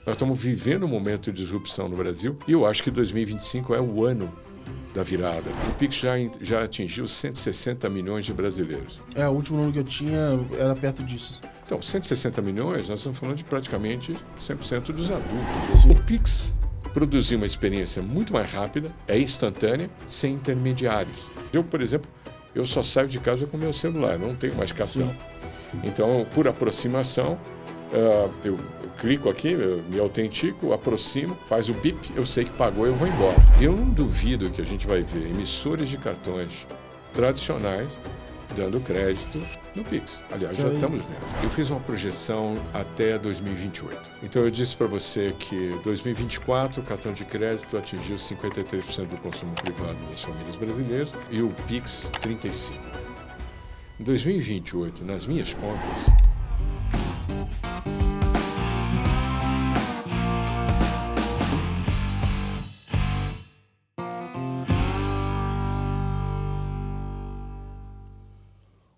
Nós estamos vivendo um momento de disrupção no Brasil e eu acho que 2025 é o ano da virada. O Pix já atingiu 160 milhões de brasileiros. O último número que eu tinha era perto disso. Então, 160 milhões, nós estamos falando de praticamente 100% dos adultos. Sim. O Pix produziu uma experiência muito mais rápida, é instantânea, sem intermediários. Eu, por exemplo, eu só saio de casa com meu celular, não tenho mais cartão. Sim. Então, por aproximação, eu clico aqui, eu me autentico, aproximo, faz o bip, eu sei que pagou, eu vou embora. Eu não duvido que a gente vai ver emissores de cartões tradicionais dando crédito no Pix. Aliás, já estamos vendo. Eu fiz uma projeção até 2028. Então, eu disse para você que 2024 o cartão de crédito atingiu 53% do consumo privado das famílias brasileiras e o Pix 35%. Em 2028, nas minhas contas,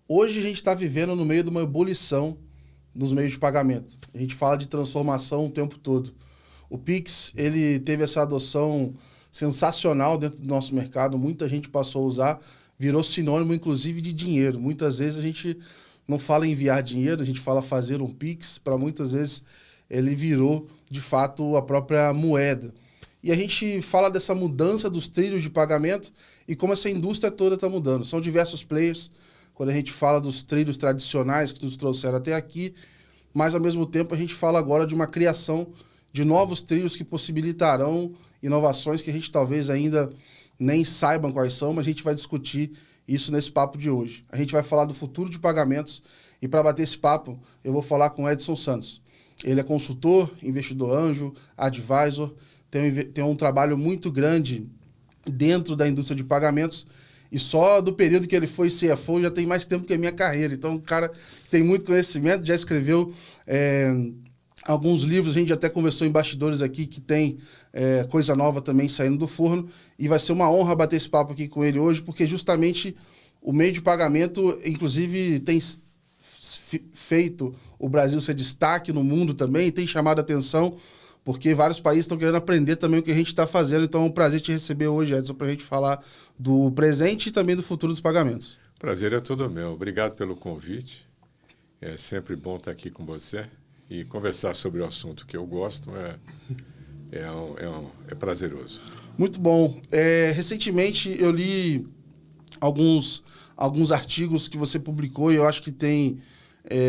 hoje a gente está vivendo no meio de uma ebulição nos meios de pagamento. A gente fala de transformação o tempo todo. O Pix, ele teve essa adoção sensacional dentro do nosso mercado, muita gente passou a usar, virou sinônimo, inclusive, de dinheiro. Muitas vezes a gente não fala em enviar dinheiro, a gente fala fazer um Pix, para muitas vezes ele virou, de fato, a própria moeda. E a gente fala dessa mudança dos trilhos de pagamento e como essa indústria toda está mudando. São diversos players, quando a gente fala dos trilhos tradicionais que nos trouxeram até aqui, mas, ao mesmo tempo, a gente fala agora de uma criação de novos trilhos que possibilitarão inovações que a gente talvez ainda nem saibam quais são, mas a gente vai discutir isso nesse papo de hoje. A gente vai falar do futuro de pagamentos e, para bater esse papo, eu vou falar com o Edson Santos. Ele é consultor, investidor anjo, advisor, tem um trabalho muito grande dentro da indústria de pagamentos e só do período que ele foi CFO já tem mais tempo que a minha carreira. Então, o cara tem muito conhecimento, já escreveu alguns livros, a gente até conversou em bastidores aqui que tem coisa nova também saindo do forno e vai ser uma honra bater esse papo aqui com ele hoje, porque justamente o meio de pagamento, inclusive, tem feito o Brasil ser destaque no mundo também, tem chamado a atenção, porque vários países estão querendo aprender também o que a gente está fazendo. Então é um prazer te receber hoje, Edson, para a gente falar do presente e também do futuro dos pagamentos. Prazer é todo meu. Obrigado pelo convite. É sempre bom estar aqui com você e conversar sobre o assunto que eu gosto é prazeroso. Muito bom. Recentemente eu li alguns artigos que você publicou e eu acho que tem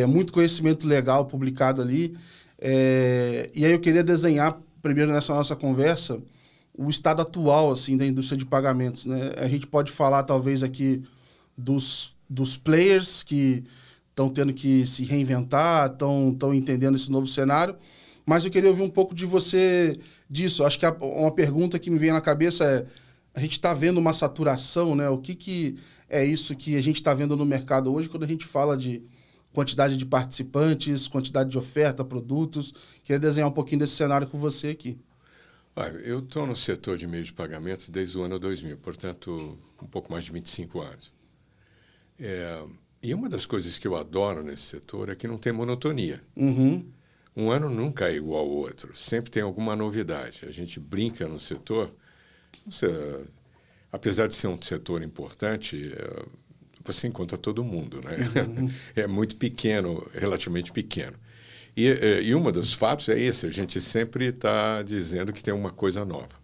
muito conhecimento legal publicado ali. E aí eu queria desenhar, primeiro nessa nossa conversa, o estado atual assim, da indústria de pagamentos, né? A gente pode falar, talvez, aqui dos players que estão tendo que se reinventar, estão entendendo esse novo cenário, mas eu queria ouvir um pouco de você disso. Acho que uma pergunta que me vem na cabeça é, a gente está vendo uma saturação, né? O que é isso que a gente está vendo no mercado hoje quando a gente fala de quantidade de participantes, quantidade de oferta, produtos? Queria desenhar um pouquinho desse cenário com você aqui. Eu estou no setor de meios de pagamentos desde o ano 2000, portanto, um pouco mais de 25 anos. E uma das coisas que eu adoro nesse setor é que não tem monotonia. Uhum. Um ano nunca é igual ao outro, sempre tem alguma novidade. A gente brinca no setor, apesar de ser um setor importante, você encontra todo mundo, né? Uhum. É muito pequeno, relativamente pequeno. E um dos fatos é esse, a gente sempre está dizendo que tem uma coisa nova.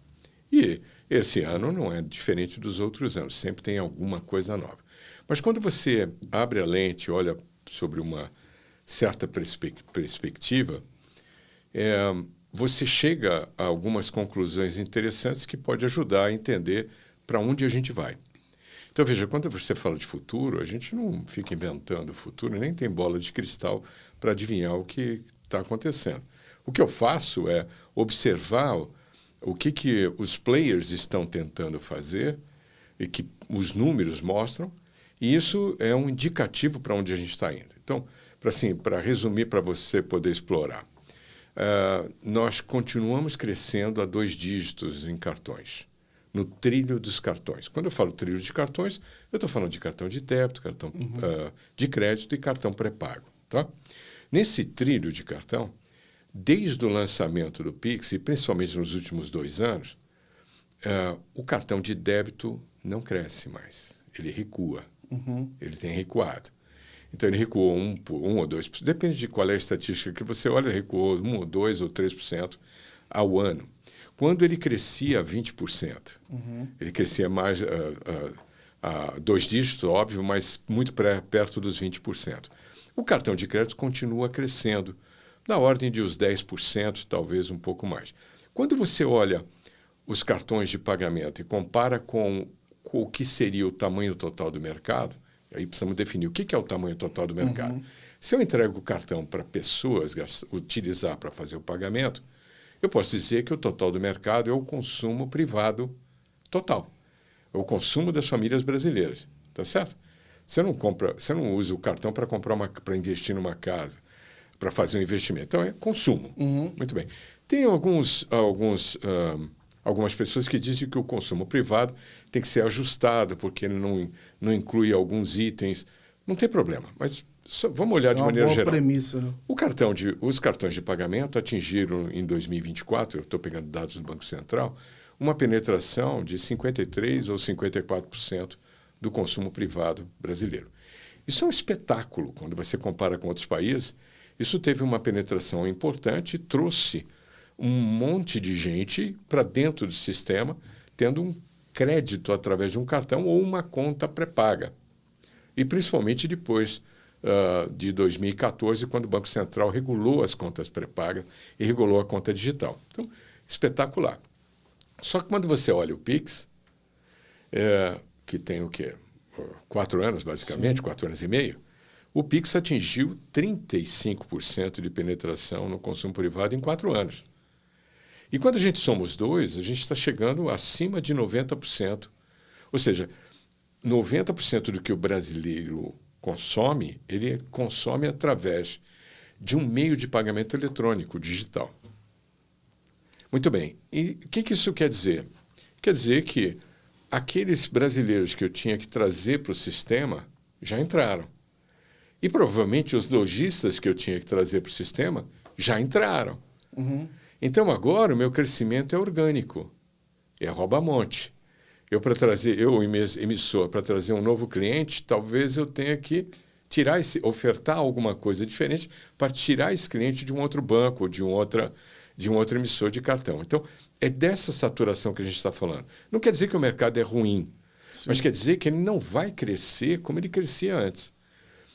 E esse ano não é diferente dos outros anos, sempre tem alguma coisa nova. Mas quando você abre a lente e olha sobre uma certa perspectiva, você chega a algumas conclusões interessantes que podem ajudar a entender para onde a gente vai. Então, veja, quando você fala de futuro, a gente não fica inventando o futuro, nem tem bola de cristal para adivinhar o que está acontecendo. O que eu faço é observar o que os players estão tentando fazer e que os números mostram, e isso é um indicativo para onde a gente está indo. Então, para resumir, para você poder explorar, nós continuamos crescendo a 2 dígitos em cartões, no trilho dos cartões. Quando eu falo trilho de cartões, eu estou falando de cartão de débito, cartão de crédito e cartão pré-pago. Tá? Nesse trilho de cartão, desde o lançamento do Pix, e principalmente nos últimos 2 anos, o cartão de débito não cresce mais. Ele recua. Ele tem recuado. Então, ele recuou 1 ou 2%. Depende de qual é a estatística que você olha, ele recuou 1 ou 2 ou 3% ao ano. Quando ele crescia 20%, ele crescia mais a 2 dígitos, óbvio, mas muito perto dos 20%. O cartão de crédito continua crescendo, na ordem de uns 10%, talvez um pouco mais. Quando você olha os cartões de pagamento e compara com o que seria o tamanho total do mercado, aí precisamos definir o que é o tamanho total do mercado. Se eu entrego o cartão para pessoas utilizar para fazer o pagamento, eu posso dizer que o total do mercado é o consumo privado total. É o consumo das famílias brasileiras. Tá certo? Você não usa o cartão para investir numa casa, para fazer um investimento. Então, é consumo. Muito bem. Tem algumas pessoas que dizem que o consumo privado tem que ser ajustado, porque ele não inclui alguns itens. Não tem problema, mas vamos olhar de maneira geral. Premissa, né? Os cartões de pagamento atingiram, em 2024, eu estou pegando dados do Banco Central, uma penetração de 53% ou 54% do consumo privado brasileiro. Isso é um espetáculo quando você compara com outros países. Isso teve uma penetração importante e trouxe um monte de gente para dentro do sistema, tendo um crédito através de um cartão ou uma conta pré-paga. E principalmente depois de 2014, quando o Banco Central regulou as contas pré-pagas e regulou a conta digital. Então, espetacular. Só que quando você olha o Pix, que tem o quê? 4 anos, basicamente, Sim. 4 anos e meio, o Pix atingiu 35% de penetração no consumo privado em 4 anos. E quando a gente soma os dois, a gente está chegando acima de 90%. Ou seja, 90% do que o brasileiro consome, ele consome através de um meio de pagamento eletrônico, digital. Muito bem. E o que isso quer dizer? Quer dizer que aqueles brasileiros que eu tinha que trazer para o sistema já entraram. E provavelmente os lojistas que eu tinha que trazer para o sistema já entraram. Então, agora, o meu crescimento é orgânico. É rouba-monte. Eu, emissor, para trazer um novo cliente, talvez eu tenha que ofertar alguma coisa diferente para tirar esse cliente de um outro banco ou de um outro emissor de cartão. Então, é dessa saturação que a gente está falando. Não quer dizer que o mercado é ruim, mas quer dizer que ele não vai crescer como ele crescia antes.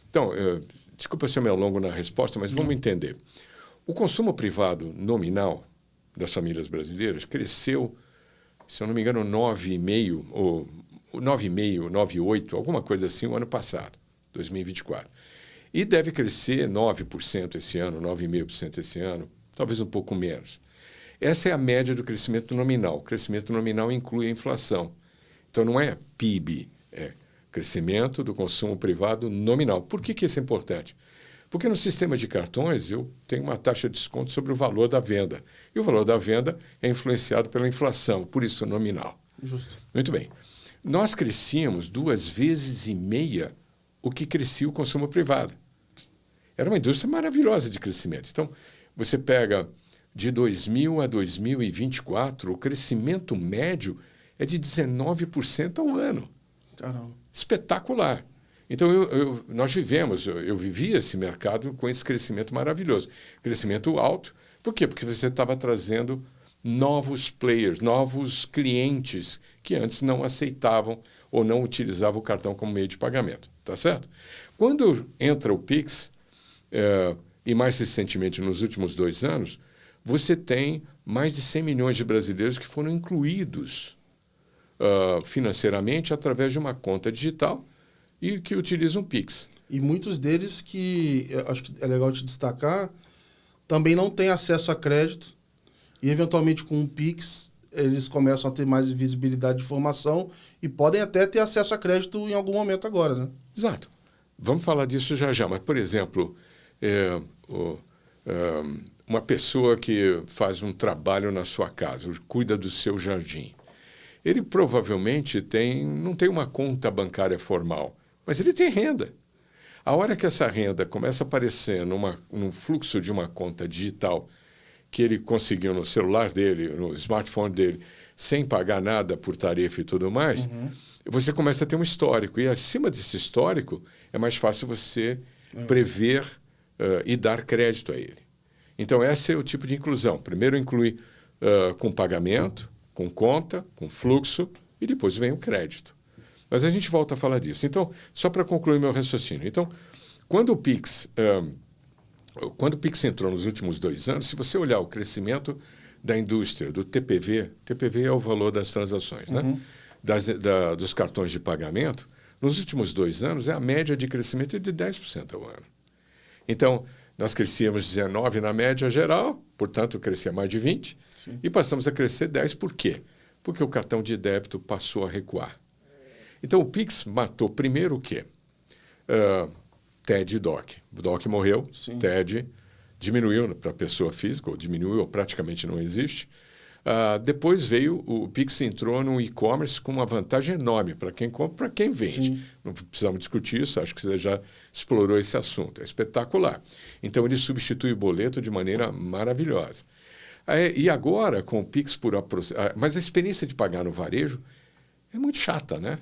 Então, desculpa se eu me alongo na resposta, mas vamos entender. O consumo privado nominal das famílias brasileiras cresceu, se eu não me engano, 9,5%, ou 9,5%, 9,8%, alguma coisa assim, o ano passado, 2024. E deve crescer 9% esse ano, 9,5% esse ano, talvez um pouco menos. Essa é a média do crescimento nominal. O crescimento nominal inclui a inflação. Então, não é PIB, é crescimento do consumo privado nominal. Por que isso é importante? Porque no sistema de cartões eu tenho uma taxa de desconto sobre o valor da venda. E o valor da venda é influenciado pela inflação, por isso nominal. Justo. Muito bem. Nós crescíamos 2,5 vezes o que crescia o consumo privado. Era uma indústria maravilhosa de crescimento. Então, você pega de 2000 a 2024, o crescimento médio é de 19% ao ano. Caramba. Espetacular. Então, nós eu vivi esse mercado com esse crescimento maravilhoso. Crescimento alto. Por quê? Porque você estava trazendo novos players, novos clientes que antes não aceitavam ou não utilizavam o cartão como meio de pagamento. Tá certo? Quando entra o Pix, e mais recentemente, nos últimos 2 anos, você tem mais de 100 milhões de brasileiros que foram incluídos financeiramente através de uma conta digital e que utilizam o Pix. E muitos deles que, acho que é legal te destacar, também não têm acesso a crédito e, eventualmente, com o Pix, eles começam a ter mais visibilidade de informação e podem até ter acesso a crédito em algum momento agora, né? Exato. Vamos falar disso já. Mas, por exemplo, uma pessoa que faz um trabalho na sua casa, cuida do seu jardim, ele provavelmente não tem uma conta bancária formal, mas ele tem renda. A hora que essa renda começa a aparecer num fluxo de uma conta digital que ele conseguiu no celular dele, no smartphone dele, sem pagar nada por tarifa e tudo mais, você começa a ter um histórico. E acima desse histórico, é mais fácil você prever e dar crédito a ele. Então, esse é o tipo de inclusão. Primeiro inclui com pagamento, com conta, com fluxo, e depois vem o crédito. Mas a gente volta a falar disso. Então, só para concluir meu raciocínio. Então, quando o Pix entrou nos últimos 2 anos, se você olhar o crescimento da indústria, do TPV, TPV é o valor das transações, né? Dos cartões de pagamento, nos últimos 2 anos, a média de crescimento é de 10% ao ano. Então, nós crescíamos 19% na média geral, portanto, crescia mais de 20%, e passamos a crescer 10%. Por quê? Porque o cartão de débito passou a recuar. Então, o Pix matou primeiro o quê? TED e DOC. O DOC morreu, TED diminuiu para a pessoa física, ou diminuiu ou praticamente não existe. Depois veio, o Pix entrou no e-commerce com uma vantagem enorme para quem compra, para quem vende. Sim. Não precisamos discutir isso, acho que você já explorou esse assunto. É espetacular. Então, ele substitui o boleto de maneira maravilhosa. E agora, com o Pix por aproximação... Mas a experiência de pagar no varejo é muito chata, né?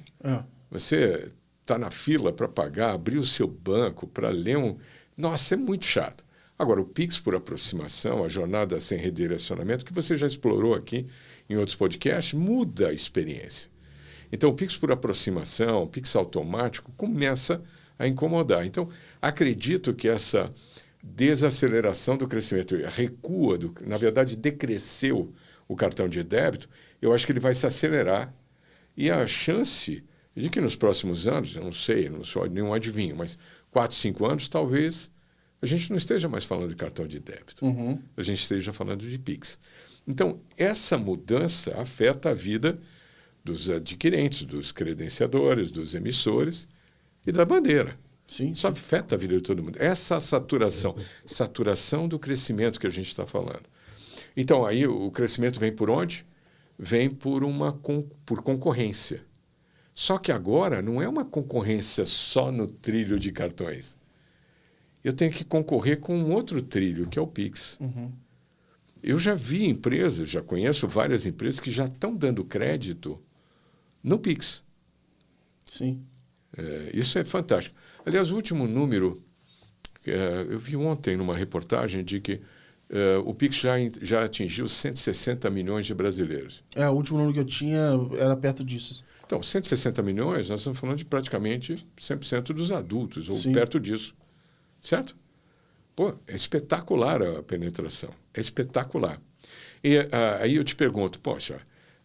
Você está na fila para pagar, abrir o seu banco para ler um... Nossa, é muito chato. Agora, o Pix por aproximação, a jornada sem redirecionamento, que você já explorou aqui em outros podcasts, muda a experiência. Então, o Pix por aproximação, o Pix automático, começa a incomodar. Então, acredito que essa desaceleração do crescimento, a recua, na verdade, decresceu o cartão de débito, eu acho que ele vai se acelerar. E a chance de que nos próximos anos, eu não sei, não sou nenhum adivinho, mas 4, 5 anos, talvez a gente não esteja mais falando de cartão de débito. A gente esteja falando de Pix. Então, essa mudança afeta a vida dos adquirentes, dos credenciadores, dos emissores e da bandeira. Isso afeta a vida de todo mundo. Essa saturação do crescimento que a gente está falando. Então, aí o crescimento vem por onde? Vem por concorrência. Só que agora não é uma concorrência só no trilho de cartões. Eu tenho que concorrer com um outro trilho, que é o Pix. Eu já vi empresas, já conheço várias empresas que já estão dando crédito no Pix. Isso é fantástico. Aliás, o último número, eu vi ontem numa reportagem de que o Pix já atingiu 160 milhões de brasileiros. O último número que eu tinha era perto disso. Então, 160 milhões, nós estamos falando de praticamente 100% dos adultos, ou perto disso. Certo? Pô, é espetacular a penetração. É espetacular. E aí eu te pergunto, poxa,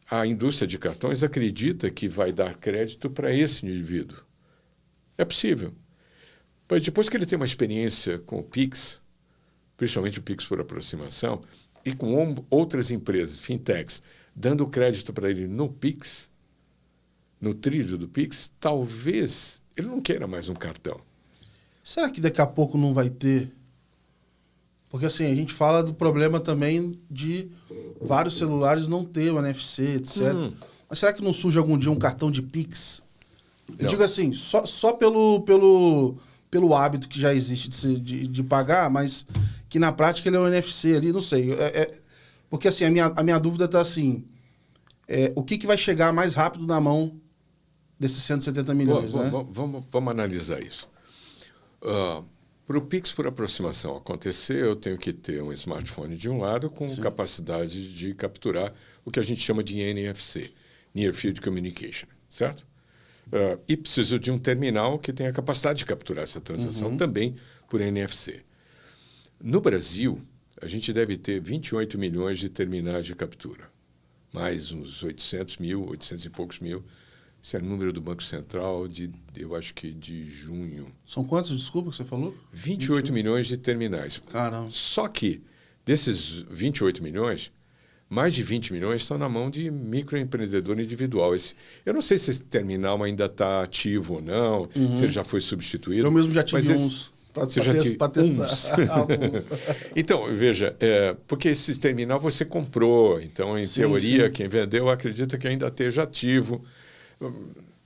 a indústria de cartões acredita que vai dar crédito para esse indivíduo. É possível. Mas depois que ele tem uma experiência com o Pix, principalmente o Pix por aproximação, e com outras empresas, fintechs, dando crédito para ele no Pix, no trilho do Pix, talvez ele não queira mais um cartão. Será que daqui a pouco não vai ter? Porque assim, a gente fala do problema também de vários celulares não ter o NFC, etc. Mas será que não surge algum dia um cartão de Pix? Eu digo assim, só pelo hábito que já existe de pagar, mas que na prática ele é o NFC ali, não sei. Porque assim, a minha dúvida está assim, o que vai chegar mais rápido na mão desses 170 milhões, né? Vamos analisar isso. Para o Pix por aproximação acontecer, eu tenho que ter um smartphone de um lado com capacidade de capturar o que a gente chama de NFC, Near Field Communication, certo? E preciso de um terminal que tenha a capacidade de capturar essa transação também por NFC. No Brasil, a gente deve ter 28 milhões de terminais de captura, mais uns 800 e poucos mil. Esse é o número do Banco Central, eu acho que de junho. São quantos, desculpa, que você falou? 28 milhões de terminais. Caramba. Só que, desses 28 milhões, mais de 20 milhões estão na mão de microempreendedor individual. Eu não sei se esse terminal ainda está ativo ou não, se ele já foi substituído. Eu mesmo já tive uns para testar. Então, veja, porque esse terminal você comprou, então, em teoria, quem vendeu acredita que ainda esteja ativo.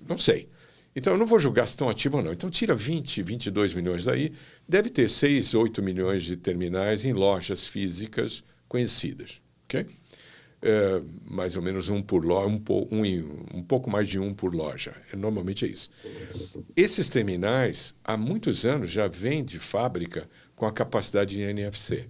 Não sei. Então, eu não vou julgar se estão ativos ou não. Então, tira 22 milhões daí. Deve ter 6, 8 milhões de terminais em lojas físicas conhecidas, ok? Mais ou menos um por loja, um pouco mais de um por loja. Normalmente é isso. Esses terminais, há muitos anos, já vêm de fábrica com a capacidade de NFC.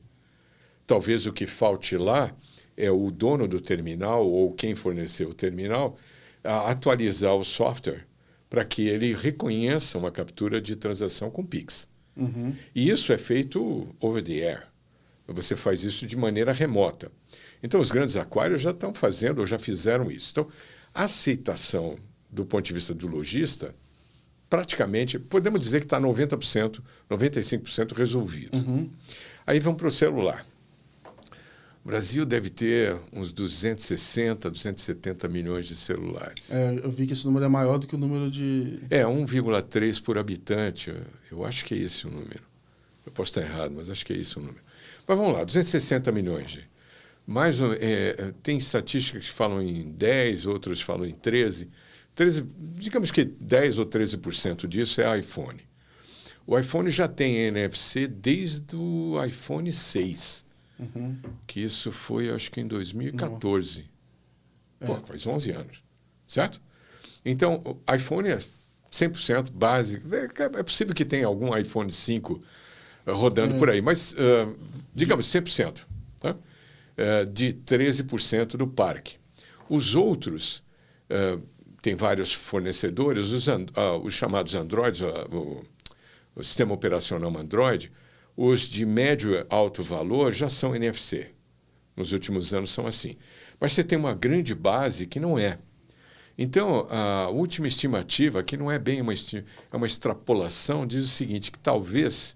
Talvez o que falte lá é o dono do terminal ou quem forneceu o terminal atualizar o software para que ele reconheça uma captura de transação com Pix. Uhum. E isso é feito over the air. Você faz isso de maneira remota. Então, os grandes aquários já estão fazendo ou já fizeram isso. Então, a aceitação do ponto de vista do lojista, praticamente, podemos dizer que está 90%, 95% resolvido. Uhum. Aí vamos para o celular. O Brasil deve ter uns 260, 270 milhões de celulares. Eu vi que esse número é maior do que o número de... 1,3 por habitante. Eu acho que é esse o número. Eu posso estar errado, mas acho que é esse o número. Mas vamos lá, 260 milhões. Tem estatísticas que falam em 10, outras falam em 13. Digamos que 10 ou 13% disso é iPhone. O iPhone já tem NFC desde o iPhone 6. Uhum. Que isso foi, acho que em 2014. Pô, faz 11 anos, certo? Então, o iPhone é 100% básico. É possível que tenha algum iPhone 5 rodando por aí, mas, digamos, 100%. Tá? De 13% do parque. Os outros, tem vários fornecedores, os chamados Androids, o sistema operacional Android, os de médio e alto valor já são NFC. Nos últimos anos são assim. Mas você tem uma grande base que não é. Então, a última estimativa, que não é bem é uma extrapolação, diz o seguinte, que talvez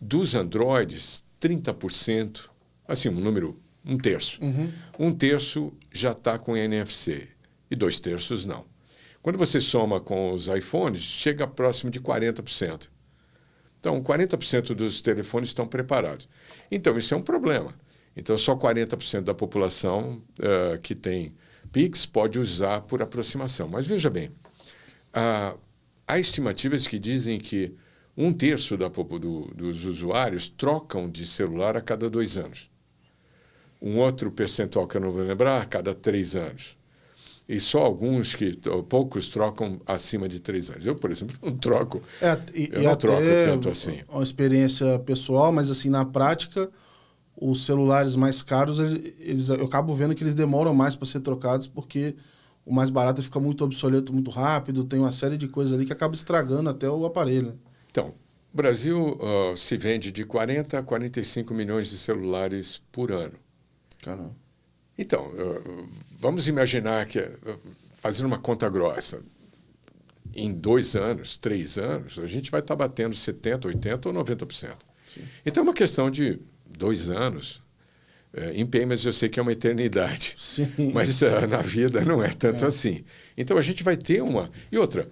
dos Androids, 30%, assim, um terço. Uhum. Um terço já está com NFC e 2/3 não. Quando você soma com os iPhones, chega próximo de 40%. Então, 40% dos telefones estão preparados. Então, isso é um problema. Então, só 40% da população que tem Pix pode usar por aproximação. Mas veja bem, há estimativas que dizem que 1/3 dos usuários trocam de celular a cada 2 anos. Um outro percentual que eu não vou lembrar, a cada 3 anos. E só poucos trocam acima de 3 anos. Eu, por exemplo, não troco. Eu não troco tanto assim. Uma experiência pessoal, mas assim, na prática, os celulares mais caros, eu acabo vendo que eles demoram mais para ser trocados, porque o mais barato fica muito obsoleto muito rápido, tem uma série de coisas ali que acaba estragando até o aparelho. Então, o Brasil se vende de 40 a 45 milhões de celulares por ano. Caramba. Então, vamos imaginar que, fazendo uma conta grossa, em 2 anos, 3 anos, a gente vai estar batendo 70%, 80% ou 90%. Sim. Então, é uma questão de 2 anos. Em payments eu sei que é uma eternidade, Sim. mas na vida não é tanto assim. Então, a gente vai ter uma... E outra,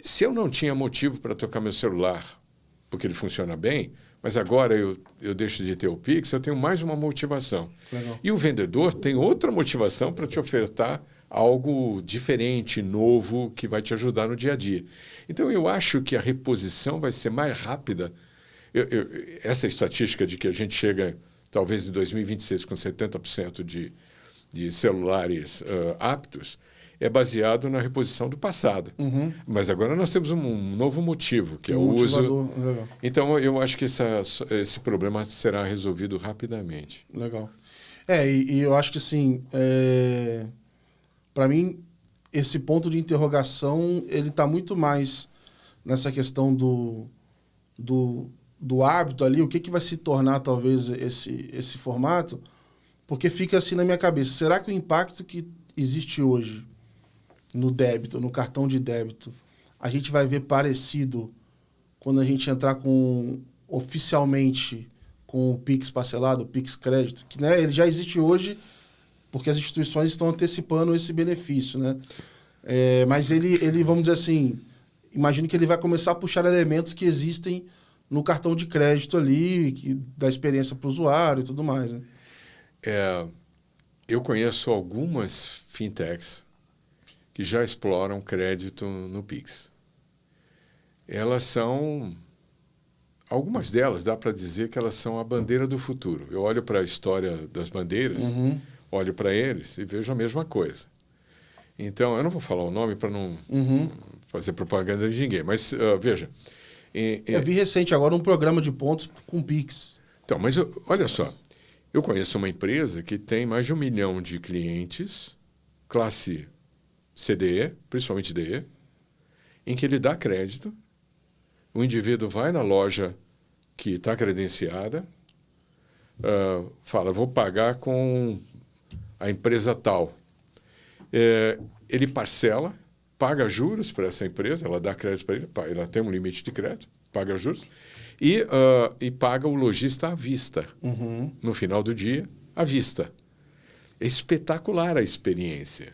se eu não tinha motivo para tocar meu celular, porque ele funciona bem, mas agora eu deixo de ter o Pix, eu tenho mais uma motivação. Legal. E o vendedor tem outra motivação para te ofertar algo diferente, novo, que vai te ajudar no dia a dia. Então, eu acho que a reposição vai ser mais rápida. Essa estatística de que a gente chega, talvez em 2026, com 70% de celulares aptos, é baseado na reposição do passado. Uhum. Mas agora nós temos um novo motivo, que é o uso. Legal. Então, eu acho que esse problema será resolvido rapidamente. Legal. E eu acho que, assim, para mim, esse ponto de interrogação, ele está muito mais nessa questão do hábito ali, o que vai se tornar, talvez, esse formato, porque fica assim na minha cabeça. Será que o impacto que existe hoje no débito, no cartão de débito, a gente vai ver parecido quando a gente entrar oficialmente com o Pix parcelado, o Pix crédito, que, né, ele já existe hoje porque as instituições estão antecipando esse benefício, né? Mas ele, vamos dizer assim, imagino que ele vai começar a puxar elementos que existem no cartão de crédito ali, que dá experiência para o usuário e tudo mais, né? Eu conheço algumas fintechs que já exploram crédito no Pix. Elas são algumas delas dá para dizer que elas são a bandeira do futuro. Eu olho para a história das bandeiras, olho para eles e vejo a mesma coisa. Então, eu não vou falar o nome para não fazer propaganda de ninguém, mas veja. Eu vi recente agora um programa de pontos com Pix. Então, mas olha só, eu conheço uma empresa que tem mais de 1 milhão de clientes, classe CDE, principalmente DE, em que ele dá crédito, o indivíduo vai na loja que está credenciada, fala, vou pagar com a empresa tal. Ele parcela, paga juros para essa empresa, ela dá crédito para ele, ela tem um limite de crédito, paga juros, e paga o lojista à vista, no final do dia, à vista. É espetacular a experiência.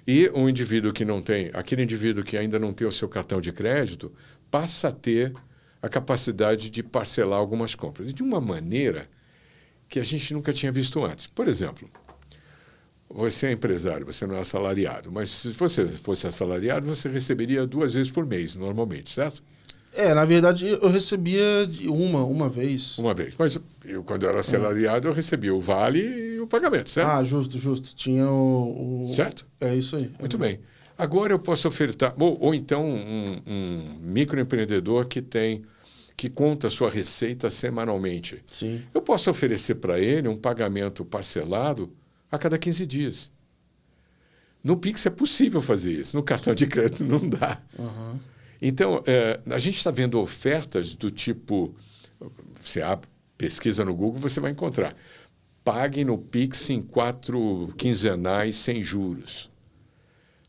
E o indivíduo que não tem, aquele indivíduo que ainda não tem o seu cartão de crédito, passa a ter a capacidade de parcelar algumas compras, de uma maneira que a gente nunca tinha visto antes. Por exemplo, você é empresário, você não é assalariado, mas se você fosse assalariado, você receberia 2 vezes por mês, normalmente, certo? Na verdade, eu recebia uma vez. Uma vez. Mas quando eu era assalariado, eu recebia o vale e o pagamento, certo? Justo. Tinha o... Certo? É isso aí. Muito bem. Agora eu posso ofertar... Ou então um microempreendedor que conta a sua receita semanalmente. Sim. Eu posso oferecer para ele um pagamento parcelado a cada 15 dias. No Pix é possível fazer isso. No cartão de crédito não dá. Então, a gente está vendo ofertas do tipo... Você pesquisa no Google, você vai encontrar. Pague no Pix em 4 quinzenais sem juros.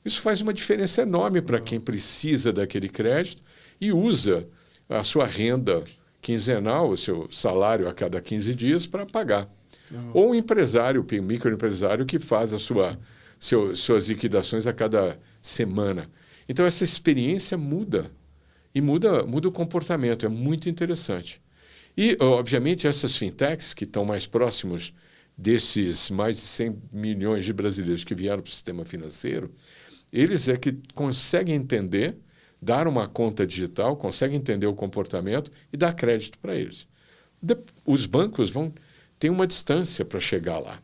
Isso faz uma diferença enorme para quem precisa daquele crédito e usa a sua renda quinzenal, o seu salário a cada 15 dias para pagar. Ou um empresário, um microempresário que faz suas liquidações a cada semana. Então, essa experiência muda. E muda o comportamento. É muito interessante. E, obviamente, essas fintechs que estão mais próximos desses mais de 100 milhões de brasileiros que vieram para o sistema financeiro, eles é que conseguem entender, dar uma conta digital, conseguem entender o comportamento e dar crédito para eles. Os bancos têm uma distância para chegar lá.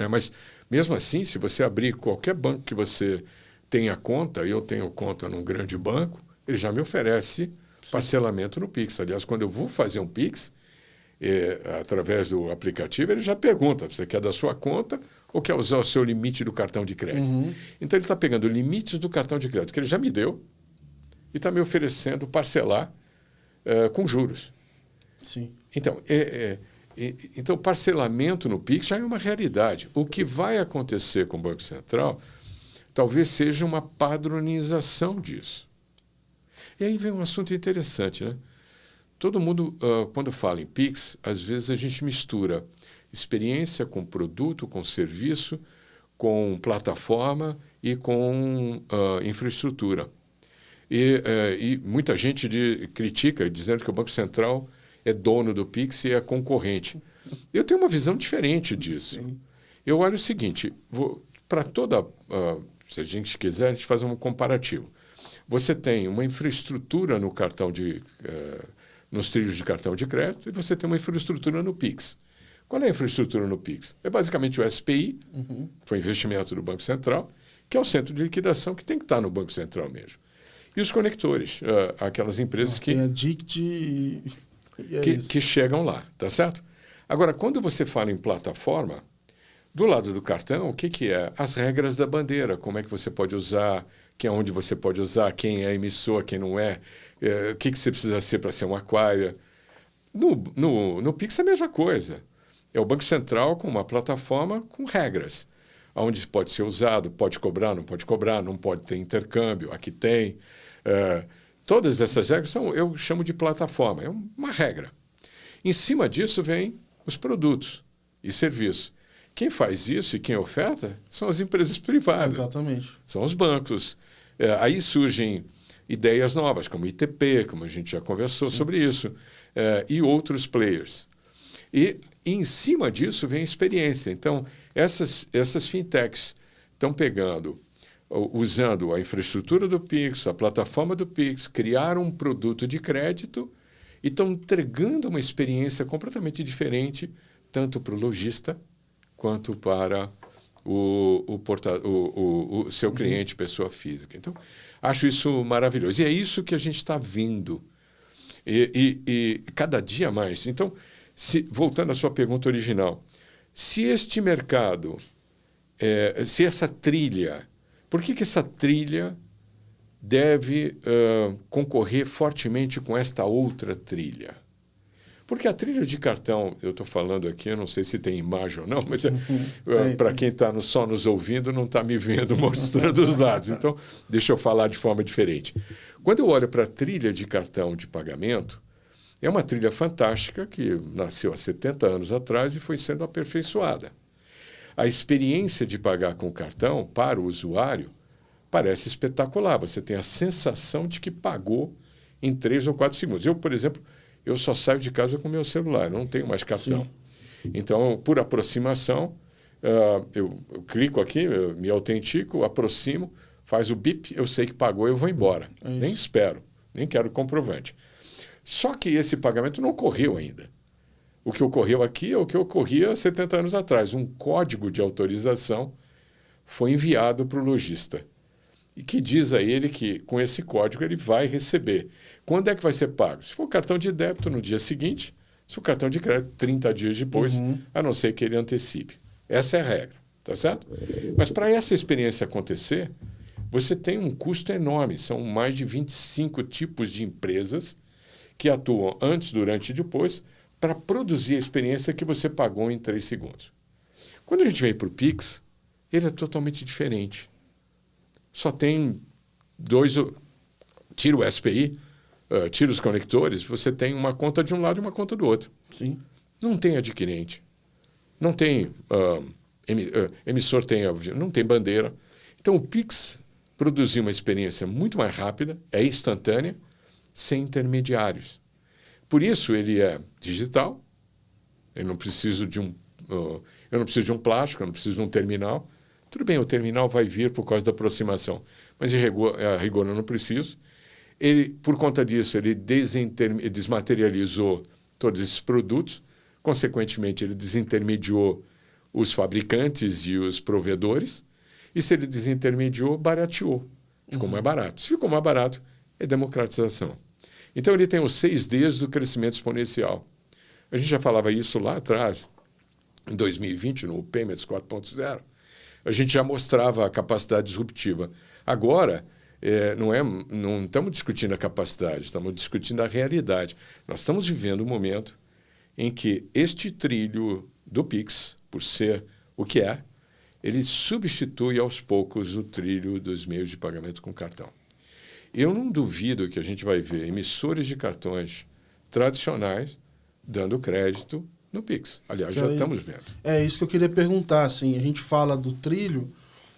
Mas, mesmo assim, se você abrir qualquer banco que você tenha conta, eu tenho conta num grande banco, ele já me oferece parcelamento no Pix. Aliás, quando eu vou fazer um Pix, através do aplicativo, ele já pergunta, você quer da sua conta ou quer usar o seu limite do cartão de crédito? Então, ele está pegando limites do cartão de crédito que ele já me deu e está me oferecendo parcelar com juros. Sim. Então, então, parcelamento no Pix já é uma realidade. O que vai acontecer com o Banco Central talvez seja uma padronização disso. E aí vem um assunto interessante, né? Todo mundo, quando fala em Pix, às vezes a gente mistura experiência com produto, com serviço, com plataforma e com infraestrutura. E muita gente critica, dizendo que o Banco Central é dono do Pix e é concorrente. Eu tenho uma visão diferente disso. Sim. Eu olho o seguinte, para toda... se a gente quiser, a gente faz um comparativo. Você tem uma infraestrutura no nos trilhos de cartão de crédito e você tem uma infraestrutura no Pix. Qual é a infraestrutura no Pix? É basicamente o SPI, que foi investimento do Banco Central, que é o centro de liquidação que tem que estar no Banco Central mesmo. E os conectores, aquelas empresas que... Tem a DICT que chegam lá, tá certo? Agora, quando você fala em plataforma, do lado do cartão, o que é? As regras da bandeira, como é que você pode usar, onde você pode usar, quem é emissor, quem não é, o que você precisa ser para ser um acquirer. No Pix é a mesma coisa. É o Banco Central com uma plataforma com regras, onde pode ser usado, pode cobrar, não pode ter intercâmbio, aqui tem. Todas essas regras eu chamo de plataforma, é uma regra. Em cima disso vem os produtos e serviços. Quem faz isso e quem oferta são as empresas privadas. Exatamente. São os bancos. Aí surgem ideias novas, como ITP, como a gente já conversou sobre isso, e outros players. E em cima disso vem a experiência. Então, essas fintechs estão usando a infraestrutura do Pix, a plataforma do Pix, criaram um produto de crédito e estão entregando uma experiência completamente diferente, tanto para o lojista quanto para o seu cliente, pessoa física. Então, acho isso maravilhoso. E é isso que a gente está vendo. E cada dia mais. Então, voltando à sua pergunta original, se este mercado, se essa trilha, por que essa trilha deve concorrer fortemente com esta outra trilha? Porque a trilha de cartão, eu estou falando aqui, eu não sei se tem imagem ou não, mas para quem está só nos ouvindo, não está me vendo mostrando os lados. Então, deixa eu falar de forma diferente. Quando eu olho para a trilha de cartão de pagamento, é uma trilha fantástica que nasceu há 70 anos atrás e foi sendo aperfeiçoada. A experiência de pagar com cartão para o usuário parece espetacular. Você tem a sensação de que pagou em 3 ou 4 segundos. Eu, por exemplo, eu só saio de casa com o meu celular, não tenho mais cartão. Sim. Então, por aproximação, eu clico aqui, eu me autentico, aproximo, faz o bip, eu sei que pagou, eu vou embora. Nem espero, nem quero comprovante. Só que esse pagamento não ocorreu ainda. O que ocorreu aqui é o que ocorria 70 anos atrás. Um código de autorização foi enviado para o lojista e que diz a ele que, com esse código, ele vai receber. Quando é que vai ser pago? Se for cartão de débito, no dia seguinte. Se for cartão de crédito, 30 dias depois, a não ser que ele antecipe. Essa é a regra, tá certo? Mas para essa experiência acontecer, você tem um custo enorme. São mais de 25 tipos de empresas que atuam antes, durante e depois para produzir a experiência que você pagou em 3 segundos. Quando a gente vem para o Pix, ele é totalmente diferente. Só tem 2... Tira o SPI, tira os conectores, você tem uma conta de um lado e uma conta do outro. Sim. Não tem adquirente. Não tem emissor, não tem bandeira. Então, o Pix produziu uma experiência muito mais rápida, é instantânea, sem intermediários. Por isso, ele é digital. Eu não preciso de um plástico, eu não preciso de um terminal. Tudo bem, o terminal vai vir por causa da aproximação, mas a rigor eu não preciso. Por conta disso, ele desmaterializou todos esses produtos, consequentemente, ele desintermediou os fabricantes e os provedores, e se ele desintermediou, barateou. Ficou mais barato. Se ficou mais barato, é democratização. Então, ele tem os 6 Ds do crescimento exponencial. A gente já falava isso lá atrás, em 2020, no Payments 4.0, a gente já mostrava a capacidade disruptiva. Agora, não estamos discutindo a capacidade, estamos discutindo a realidade. Nós estamos vivendo um momento em que este trilho do Pix, por ser o que é, ele substitui aos poucos o trilho dos meios de pagamento com cartão. Eu não duvido que a gente vai ver emissores de cartões tradicionais dando crédito no Pix. Aliás, já estamos vendo. É isso que eu queria perguntar. Assim, a gente fala do trilho,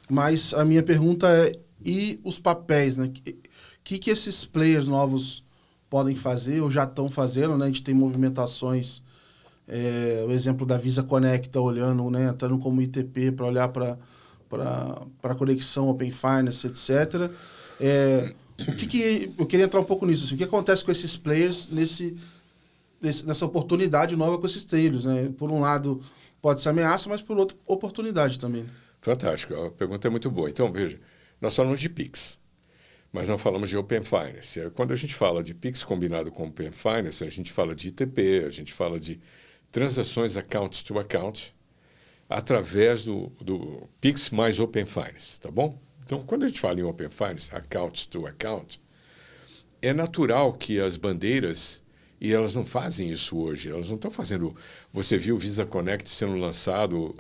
mas a minha pergunta é, e os papéis, né? Que esses players novos podem fazer ou já estão fazendo, né? A gente tem movimentações, o exemplo da Visa Conecta olhando, né? Entrando como ITP para olhar para a conexão Open Finance, etc. Eu queria entrar um pouco nisso. Assim, o que acontece com esses players nessa oportunidade nova com esses trilhos, né? Por um lado, pode ser ameaça, mas por outro, oportunidade também. Fantástico. A pergunta é muito boa. Então, veja, nós falamos de Pix, mas não falamos de Open Finance. Quando a gente fala de Pix combinado com Open Finance, a gente fala de ITP, a gente fala de transações account to account através do Pix mais Open Finance, tá bom? Então, quando a gente fala em Open Finance, account to account, é natural que as bandeiras, e elas não fazem isso hoje, elas não estão fazendo... Você viu o Visa Connect sendo lançado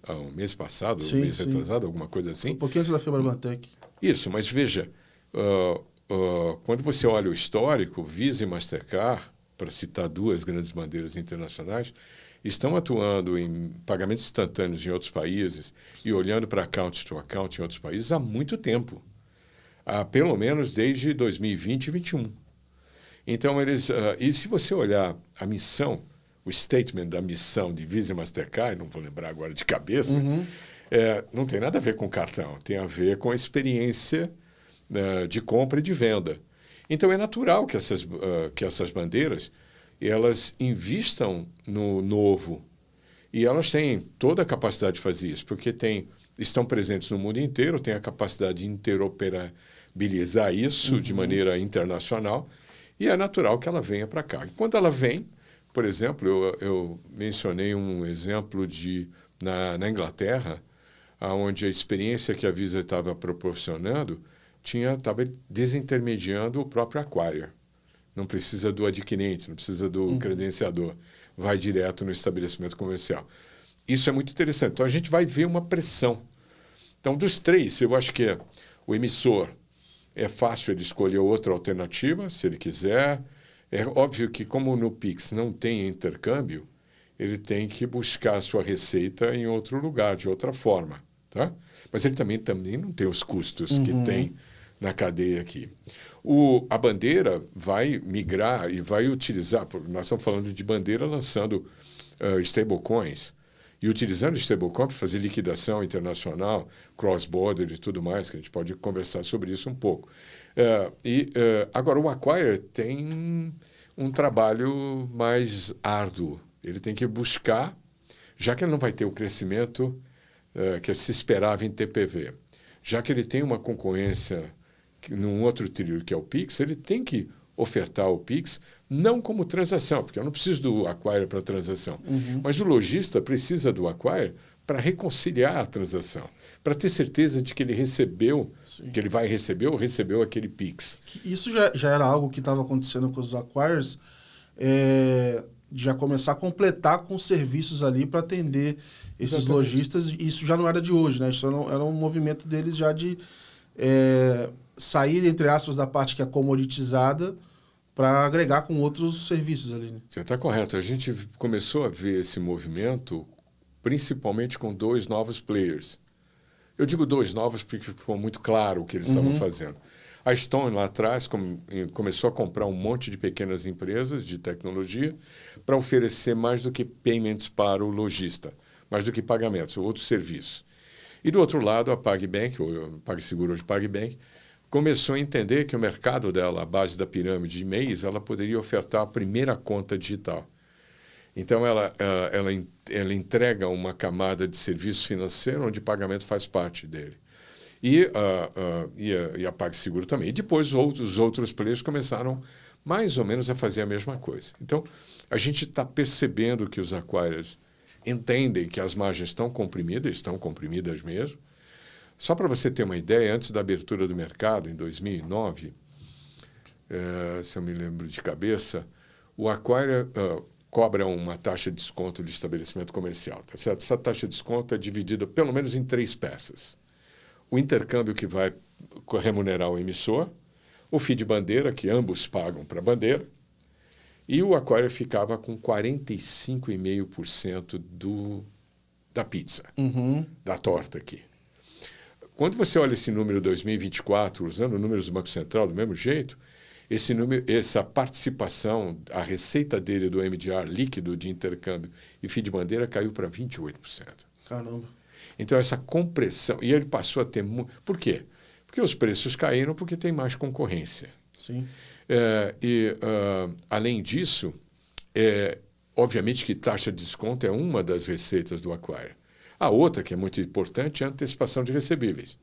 o mês passado, sim, mês retrasado, alguma coisa assim? Um pouquinho antes da Febre Bantec. Isso, mas veja, quando você olha o histórico, Visa e Mastercard, para citar 2 grandes bandeiras internacionais, estão atuando em pagamentos instantâneos em outros países e olhando para account to account em outros países há muito tempo. Pelo menos desde 2020 e 2021. Então, e se você olhar a missão, o statement da missão de Visa e Mastercard, não vou lembrar agora de cabeça, não tem nada a ver com cartão, tem a ver com a experiência de compra e de venda. Então, é natural que essas bandeiras elas invistam no novo. E elas têm toda a capacidade de fazer isso, porque estão presentes no mundo inteiro, têm a capacidade de interoperabilizar isso de maneira internacional, e é natural que ela venha para cá. E quando ela vem, por exemplo, eu mencionei um exemplo na Inglaterra, onde a experiência que a Visa estava proporcionando estava desintermediando o próprio acquirer. Não precisa do adquirente, não precisa do credenciador. Vai direto no estabelecimento comercial. Isso é muito interessante. Então, a gente vai ver uma pressão. Então, dos três, eu acho que o emissor é fácil ele escolher outra alternativa, se ele quiser. É óbvio que, como no Pix não tem intercâmbio, ele tem que buscar a sua receita em outro lugar, de outra forma. Tá? Mas ele também não tem os custos que tem na cadeia aqui. A bandeira vai migrar e vai utilizar, nós estamos falando de bandeira lançando stablecoins e utilizando stablecoin para fazer liquidação internacional, cross-border e tudo mais, que a gente pode conversar sobre isso um pouco. Agora, o acquirer tem um trabalho mais árduo. Ele tem que buscar, já que ele não vai ter o crescimento que se esperava em TPV, já que ele tem uma concorrência num outro trilho que é o Pix, ele tem que ofertar o Pix não como transação, porque eu não preciso do acquirer para transação, mas o lojista precisa do acquirer para reconciliar a transação, para ter certeza de que ele recebeu, que ele vai receber ou recebeu aquele Pix. Isso já era algo que estava acontecendo com os acquirers, de já começar a completar com serviços ali para atender esses lojistas. Isso já não era de hoje, né? Isso era um movimento deles já de sair, entre aspas, da parte que é comoditizada para agregar com outros serviços ali. Né? Você está correto. A gente começou a ver esse movimento principalmente com 2 novos players. Eu digo 2 novos porque ficou muito claro o que eles estavam fazendo. A Stone, lá atrás, começou a comprar um monte de pequenas empresas de tecnologia para oferecer mais do que payments para o lojista, mais do que pagamentos, outros serviços. E, do outro lado, a PagBank, ou PagSeguro hoje PagBank, começou a entender que o mercado dela, a base da pirâmide de MEIs, ela poderia ofertar a primeira conta digital. Então, ela entrega uma camada de serviço financeiro onde pagamento faz parte dele. E a PagSeguro também. E depois os outros players começaram mais ou menos a fazer a mesma coisa. Então, a gente está percebendo que os acquirers entendem que as margens estão comprimidas mesmo. Só para você ter uma ideia, antes da abertura do mercado, em 2009, se eu me lembro de cabeça, o acquirer cobra uma taxa de desconto de estabelecimento comercial. Tá certo? Essa taxa de desconto é dividida pelo menos em 3 peças. O intercâmbio que vai remunerar o emissor, o fee de bandeira, que ambos pagam para a bandeira, e o acquirer ficava com 45,5% da pizza, da torta aqui. Quando você olha esse número 2024, usando números do Banco Central do mesmo jeito, essa participação, a receita dele do MDR líquido de intercâmbio e fee de bandeira caiu para 28%. Caramba. Então, essa compressão... E ele passou a ter... Por quê? Porque os preços caíram porque tem mais concorrência. Sim. Além disso, obviamente que taxa de desconto é uma das receitas do acquirer. A outra, que é muito importante, é a antecipação de recebíveis.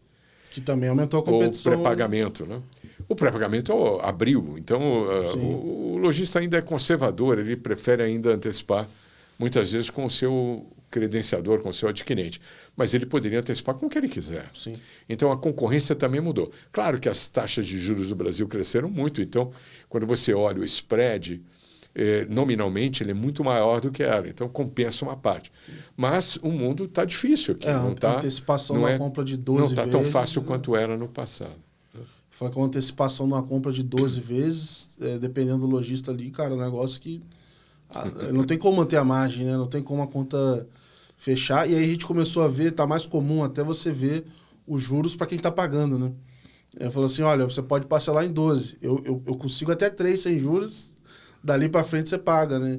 Que também aumentou a competição. Ou pré-pagamento. Né? O pré-pagamento abriu. Então, o lojista ainda é conservador, ele prefere ainda antecipar, muitas vezes, com o seu credenciador, com o seu adquirente. Mas ele poderia antecipar com o que ele quiser. Sim. Então, a concorrência também mudou. Claro que as taxas de juros do Brasil cresceram muito. Então, quando você olha o spread, nominalmente, ele é muito maior do que era. Então, compensa uma parte. Mas o mundo está difícil aqui. A antecipação na compra de 12 vezes... Não está tão fácil quanto era no passado. Fala que uma antecipação numa compra de 12 vezes, dependendo do lojista ali, cara, é um negócio que... não tem como manter a margem, né? Não tem como a conta fechar. E aí a gente começou a ver, tá mais comum até você ver os juros para quem está pagando, né? Eu falo assim, olha, você pode parcelar em 12. Eu consigo até 3 sem juros, dali para frente você paga, né?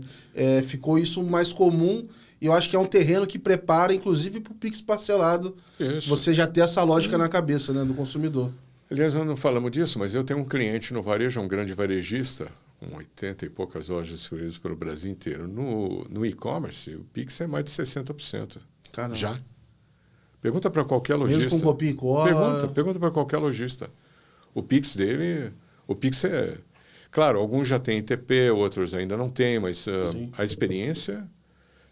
Ficou isso mais comum e eu acho que é um terreno que prepara, inclusive, para o Pix parcelado. Isso. Você já ter essa lógica na cabeça, né, do consumidor. Aliás, nós não falamos disso, mas eu tenho um cliente no varejo, um grande varejista, com 80 e poucas lojas distribuídas pelo Brasil inteiro. No e-commerce, o Pix é mais de 60%. Caramba. Já. Pergunta para qualquer lojista. Mesmo com copia e cola? Pergunta para qualquer lojista. O Pix dele... O Pix é... Claro, alguns já têm ITP, outros ainda não têm, mas a experiência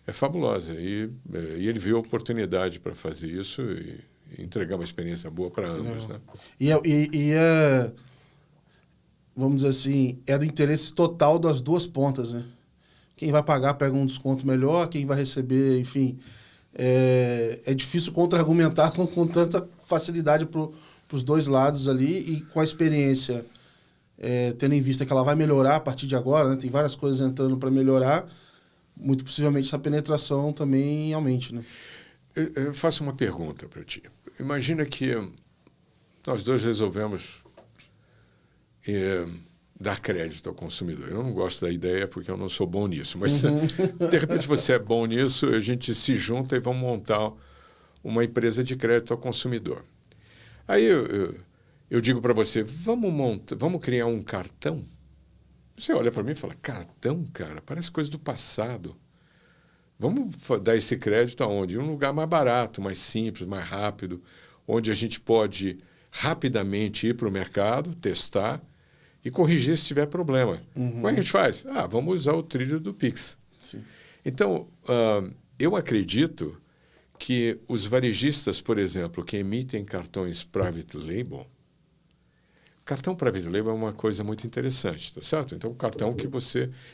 é fabulosa. E ele viu a oportunidade para fazer isso e entregar uma experiência boa para ambos. Né? Vamos dizer assim, é do interesse total das duas pontas, né? Quem vai pagar pega um desconto melhor, quem vai receber, enfim... É difícil contra-argumentar com tanta facilidade para os dois lados ali e com a experiência, tendo em vista que ela vai melhorar a partir de agora, né? Tem várias coisas entrando para melhorar, muito possivelmente essa penetração também aumente, né? Eu faço uma pergunta para ti. Imagina que nós dois resolvemos dar crédito ao consumidor. Eu não gosto da ideia porque eu não sou bom nisso, mas de repente você é bom nisso, a gente se junta e vamos montar uma empresa de crédito ao consumidor. Aí eu digo para você, vamos criar um cartão? Você olha para mim e fala, cartão, cara? Parece coisa do passado. Vamos dar esse crédito aonde? Em um lugar mais barato, mais simples, mais rápido, onde a gente pode rapidamente ir para o mercado, testar e corrigir se tiver problema. Como é que a gente faz? Vamos usar o trilho do Pix. Sim. Então, eu acredito que os varejistas, por exemplo, que emitem cartões private label, cartão private label é uma coisa muito interessante, tá certo? Então, o cartão que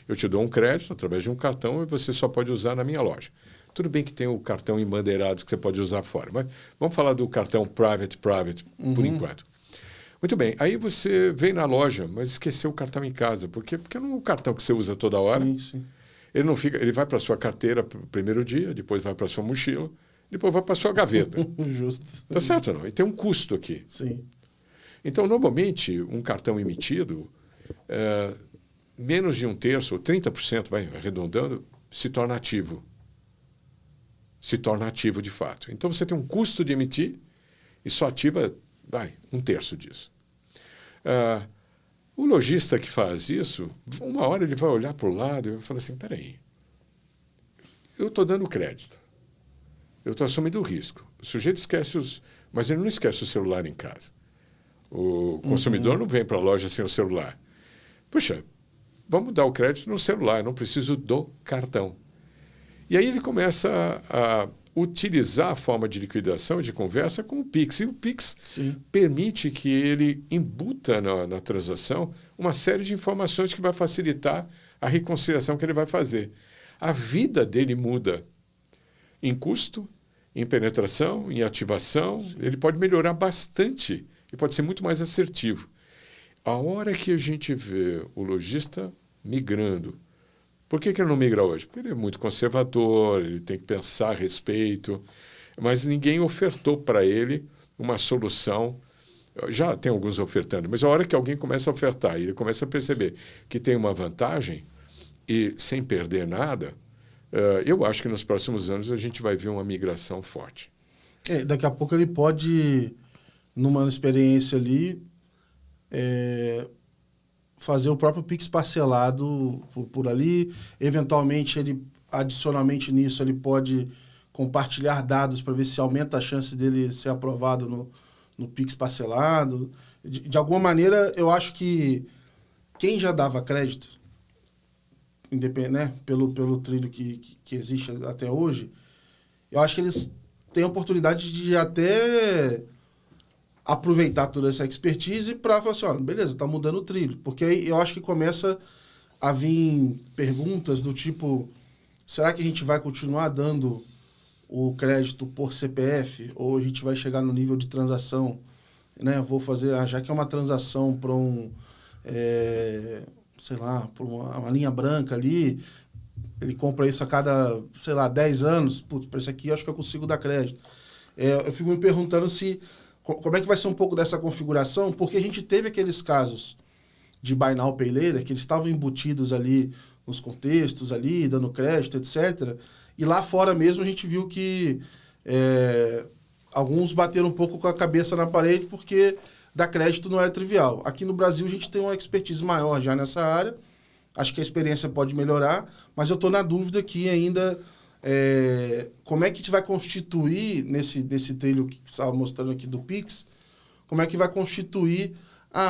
eu te dou um crédito através de um cartão e você só pode usar na minha loja. Tudo bem que tem o cartão embandeirado que você pode usar fora, mas vamos falar do cartão private por enquanto. Muito bem, aí você vem na loja, mas esqueceu o cartão em casa. Por quê? Porque não é um cartão que você usa toda hora. Sim, sim. Ele vai para a sua carteira no primeiro dia, depois vai para a sua mochila, depois vai para a sua gaveta. Justo. Tá certo ou não? E tem um custo aqui. Sim. Então, normalmente, um cartão emitido, menos de 1/3, ou 30%, vai arredondando, se torna ativo. Se torna ativo de fato. Então, você tem um custo de emitir e só ativa, 1/3 disso. O lojista que faz isso, uma hora ele vai olhar para o lado e vai falar assim, espera aí, eu estou dando crédito, eu estou assumindo o risco. O sujeito esquece mas ele não esquece o celular em casa. O consumidor não vem para a loja sem o celular. Puxa, vamos dar o crédito no celular, eu não preciso do cartão. E aí ele começa a utilizar a forma de liquidação, de conversa com o Pix. E o Pix permite que ele embuta na transação uma série de informações que vai facilitar a reconciliação que ele vai fazer. A vida dele muda em custo, em penetração, em ativação. Ele pode melhorar bastante e pode ser muito mais assertivo. A hora que a gente vê o lojista migrando, por que ele não migra hoje? Porque ele é muito conservador, ele tem que pensar a respeito, mas ninguém ofertou para ele uma solução. Já tem alguns ofertando, mas a hora que alguém começa a ofertar e ele começa a perceber que tem uma vantagem e sem perder nada, eu acho que nos próximos anos a gente vai ver uma migração forte. Daqui a pouco ele pode, numa experiência ali, fazer o próprio Pix parcelado por ali. Eventualmente, adicionalmente nisso, ele pode compartilhar dados para ver se aumenta a chance dele ser aprovado no Pix parcelado. De alguma maneira, eu acho que quem já dava crédito, né, pelo trilho que existe até hoje, eu acho que eles têm a oportunidade de até aproveitar toda essa expertise para falar assim, beleza, está mudando o trilho. Porque aí eu acho que começa a vir perguntas do tipo, será que a gente vai continuar dando o crédito por CPF ou a gente vai chegar no nível de transação? Né? Vou fazer, já que é uma transação para para uma linha branca ali, ele compra isso a cada, 10 anos, para isso aqui eu acho que eu consigo dar crédito. Eu fico me perguntando como é que vai ser um pouco dessa configuração, porque a gente teve aqueles casos de Buy Now, Pay Later, que eles estavam embutidos ali nos contextos, ali, dando crédito, etc. E lá fora mesmo a gente viu que alguns bateram um pouco com a cabeça na parede, porque dar crédito não era trivial. Aqui no Brasil a gente tem uma expertise maior já nessa área, acho que a experiência pode melhorar, mas eu estou na dúvida que ainda como é que a gente vai constituir nesse trilho que você estava mostrando aqui do Pix, como é que vai constituir,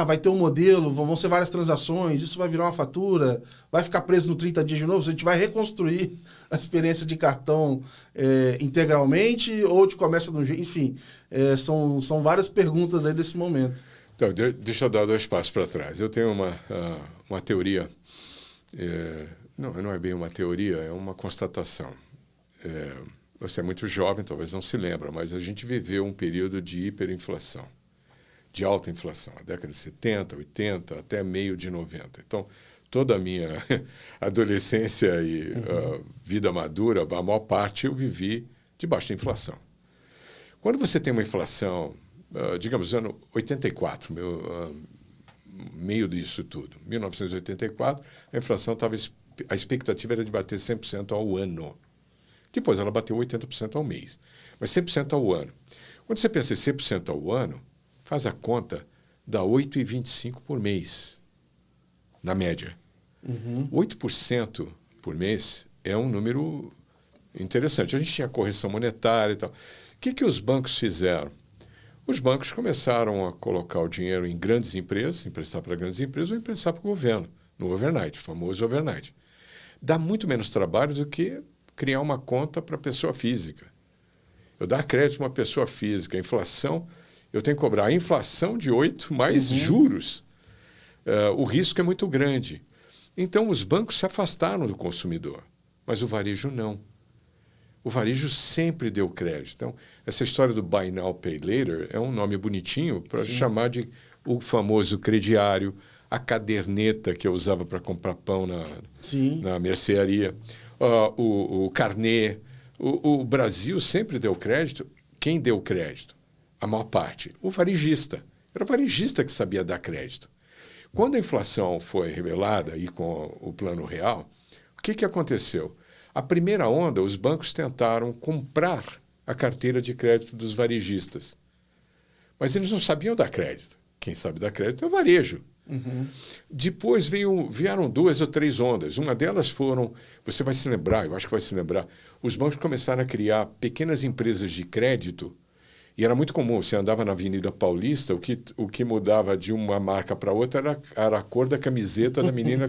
vai ter um modelo, vão ser várias transações, isso vai virar uma fatura, vai ficar preso no 30 dias de novo, a gente vai reconstruir a experiência de cartão integralmente ou a gente começa de um jeito, enfim, são várias perguntas aí desse momento. Então, deixa eu dar 2 passos para trás. Eu tenho uma teoria, não é bem uma teoria, é uma constatação. Você é muito jovem, talvez não se lembra, mas a gente viveu um período de hiperinflação, de alta inflação, a década de 70, 80, até meio de 90. Então, toda a minha adolescência e vida madura, a maior parte eu vivi de baixa inflação. Quando você tem uma inflação, digamos, ano 84, meio disso tudo, 1984, a inflação a expectativa era de bater 100% ao ano. Depois ela bateu 80% ao mês, mas 100% ao ano. Quando você pensa em 100% ao ano, faz a conta, dá 8,25 por mês, na média. 8% por mês é um número interessante. A gente tinha correção monetária e tal. O que os bancos fizeram? Os bancos começaram a colocar o dinheiro em grandes empresas, emprestar para grandes empresas ou emprestar para o governo, no overnight, o famoso overnight. Dá muito menos trabalho do que criar uma conta para pessoa física. Eu dar crédito a uma pessoa física, a inflação, eu tenho que cobrar a inflação de 8 mais juros. O risco é muito grande. Então, os bancos se afastaram do consumidor, mas o varejo não. O varejo sempre deu crédito. Então, essa história do Buy Now, Pay Later é um nome bonitinho para chamar de o famoso crediário, a caderneta que eu usava para comprar pão na mercearia, o carnê. O Brasil sempre deu crédito. Quem deu crédito? A maior parte. O varejista. Era o varejista que sabia dar crédito. Quando a inflação foi revelada e com o Plano Real, o que aconteceu? A primeira onda, os bancos tentaram comprar a carteira de crédito dos varejistas. Mas eles não sabiam dar crédito. Quem sabe dar crédito é o varejo. Depois vieram 2 ou 3 ondas. Uma delas foram, você vai se lembrar, eu acho que vai se lembrar, os bancos começaram a criar pequenas empresas de crédito. E era muito comum, você andava na Avenida Paulista, o que mudava de uma marca para outra era a cor da camiseta da menina,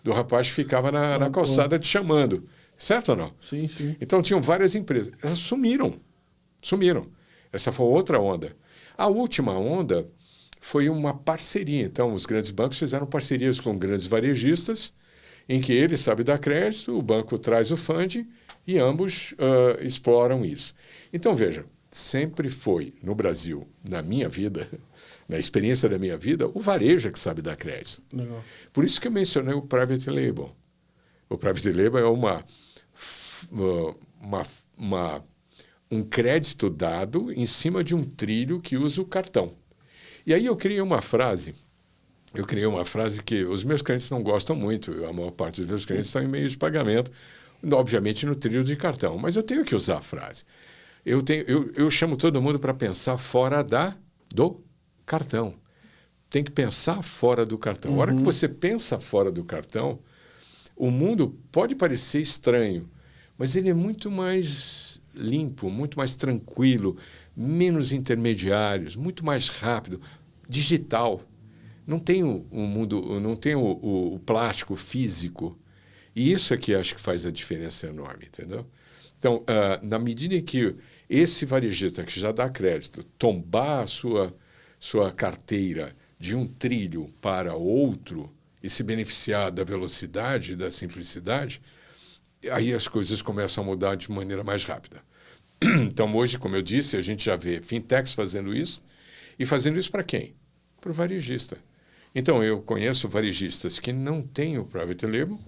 do rapaz que ficava na calçada te chamando. Certo ou não? Sim, sim. Então, tinham várias empresas. Elas sumiram. Essa foi outra onda. A última onda foi uma parceria. Então, os grandes bancos fizeram parcerias com grandes varejistas, em que ele sabe dar crédito, o banco traz o funding e ambos exploram isso. Então, veja, sempre foi, no Brasil, na minha vida, na experiência da minha vida, o varejo é que sabe dar crédito. Legal. Por isso que eu mencionei o Private Label. O Private Label é um crédito dado em cima de um trilho que usa o cartão. E aí eu criei uma frase que os meus clientes não gostam muito, a maior parte dos meus clientes estão em meios de pagamento, obviamente no trilho de cartão, mas eu tenho que usar a frase. Eu chamo todo mundo para pensar fora do cartão. Tem que pensar fora do cartão. A hora que você pensa fora do cartão, o mundo pode parecer estranho, mas ele é muito mais limpo, muito mais tranquilo, menos intermediários, muito mais rápido, digital. Não tem o mundo, não tem o plástico físico. E isso é que acho que faz a diferença enorme, entendeu? Então, na medida em que esse varejista que já dá crédito tombar a sua carteira de um trilho para outro e se beneficiar da velocidade, da simplicidade, aí as coisas começam a mudar de maneira mais rápida. Então, hoje, como eu disse, a gente já vê fintechs fazendo isso. E fazendo isso para quem? Para o varejista. Então, eu conheço varejistas que não têm o Private Label,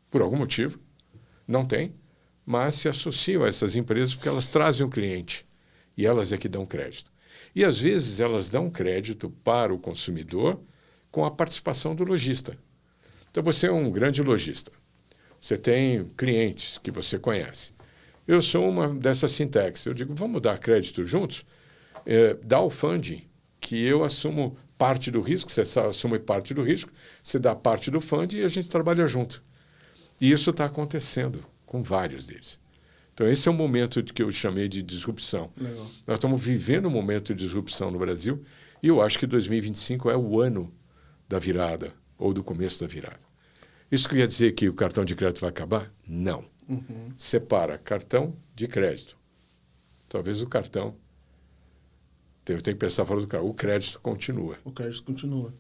por algum motivo, não têm, mas se associam a essas empresas porque elas trazem o cliente e elas é que dão crédito. E, às vezes, elas dão crédito para o consumidor com a participação do lojista. Então, você é um grande lojista. Você tem clientes que você conhece. Eu sou uma dessas fintechs. Eu digo, vamos dar crédito juntos? Dá o funding, que eu assumo parte do risco, você assume parte do risco, você dá parte do fundo e a gente trabalha junto. E isso está acontecendo com vários deles. Então, esse é um momento que eu chamei de disrupção. Legal. Nós estamos vivendo um momento de disrupção no Brasil e eu acho que 2025 é o ano da virada ou do começo da virada. Isso quer dizer que o cartão de crédito vai acabar? Não. Separa cartão de crédito. Talvez o cartão... Eu tenho que pensar fora do cartão. O crédito continua. O crédito continua.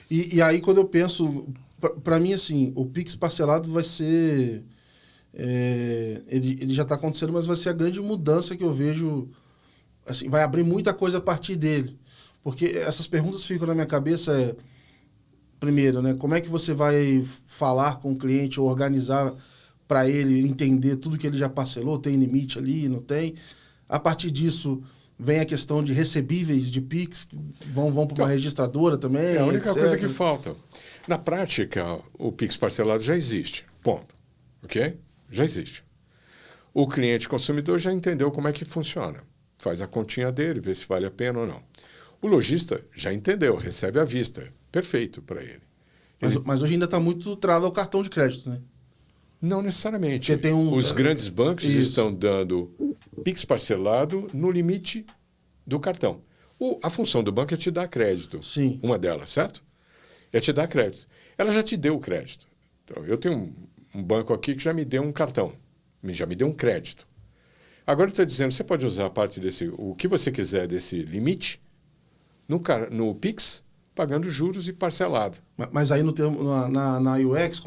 E aí, quando eu penso... Para mim, assim, o Pix parcelado vai ser... ele já está acontecendo, mas vai ser a grande mudança que eu vejo. Assim, vai abrir muita coisa a partir dele. Porque essas perguntas ficam na minha cabeça. Primeiro, né, como é que você vai falar com o cliente ou organizar para ele entender tudo que ele já parcelou? Tem limite ali, não tem? A partir disso, vem a questão de recebíveis de Pix, que vão para uma registradora também. É a única etc. coisa que falta. Na prática, o Pix parcelado já existe. Ponto. Ok? Já existe. O cliente consumidor já entendeu como é que funciona. Faz a continha dele, vê se vale a pena ou não. O lojista já entendeu, recebe à vista. Perfeito para ele. Mas hoje ainda está muito trado ao cartão de crédito, né? Não necessariamente. Tem Os grandes bancos isso. estão dando Pix parcelado no limite do cartão. A função do banco é te dar crédito. Sim. Uma delas, certo? É te dar crédito. Ela já te deu o crédito. Então, eu tenho um banco aqui que já me deu um cartão, já me deu um crédito. Agora ele está dizendo, você pode usar a parte o que você quiser desse limite no Pix, pagando juros e parcelado. Mas aí na UX,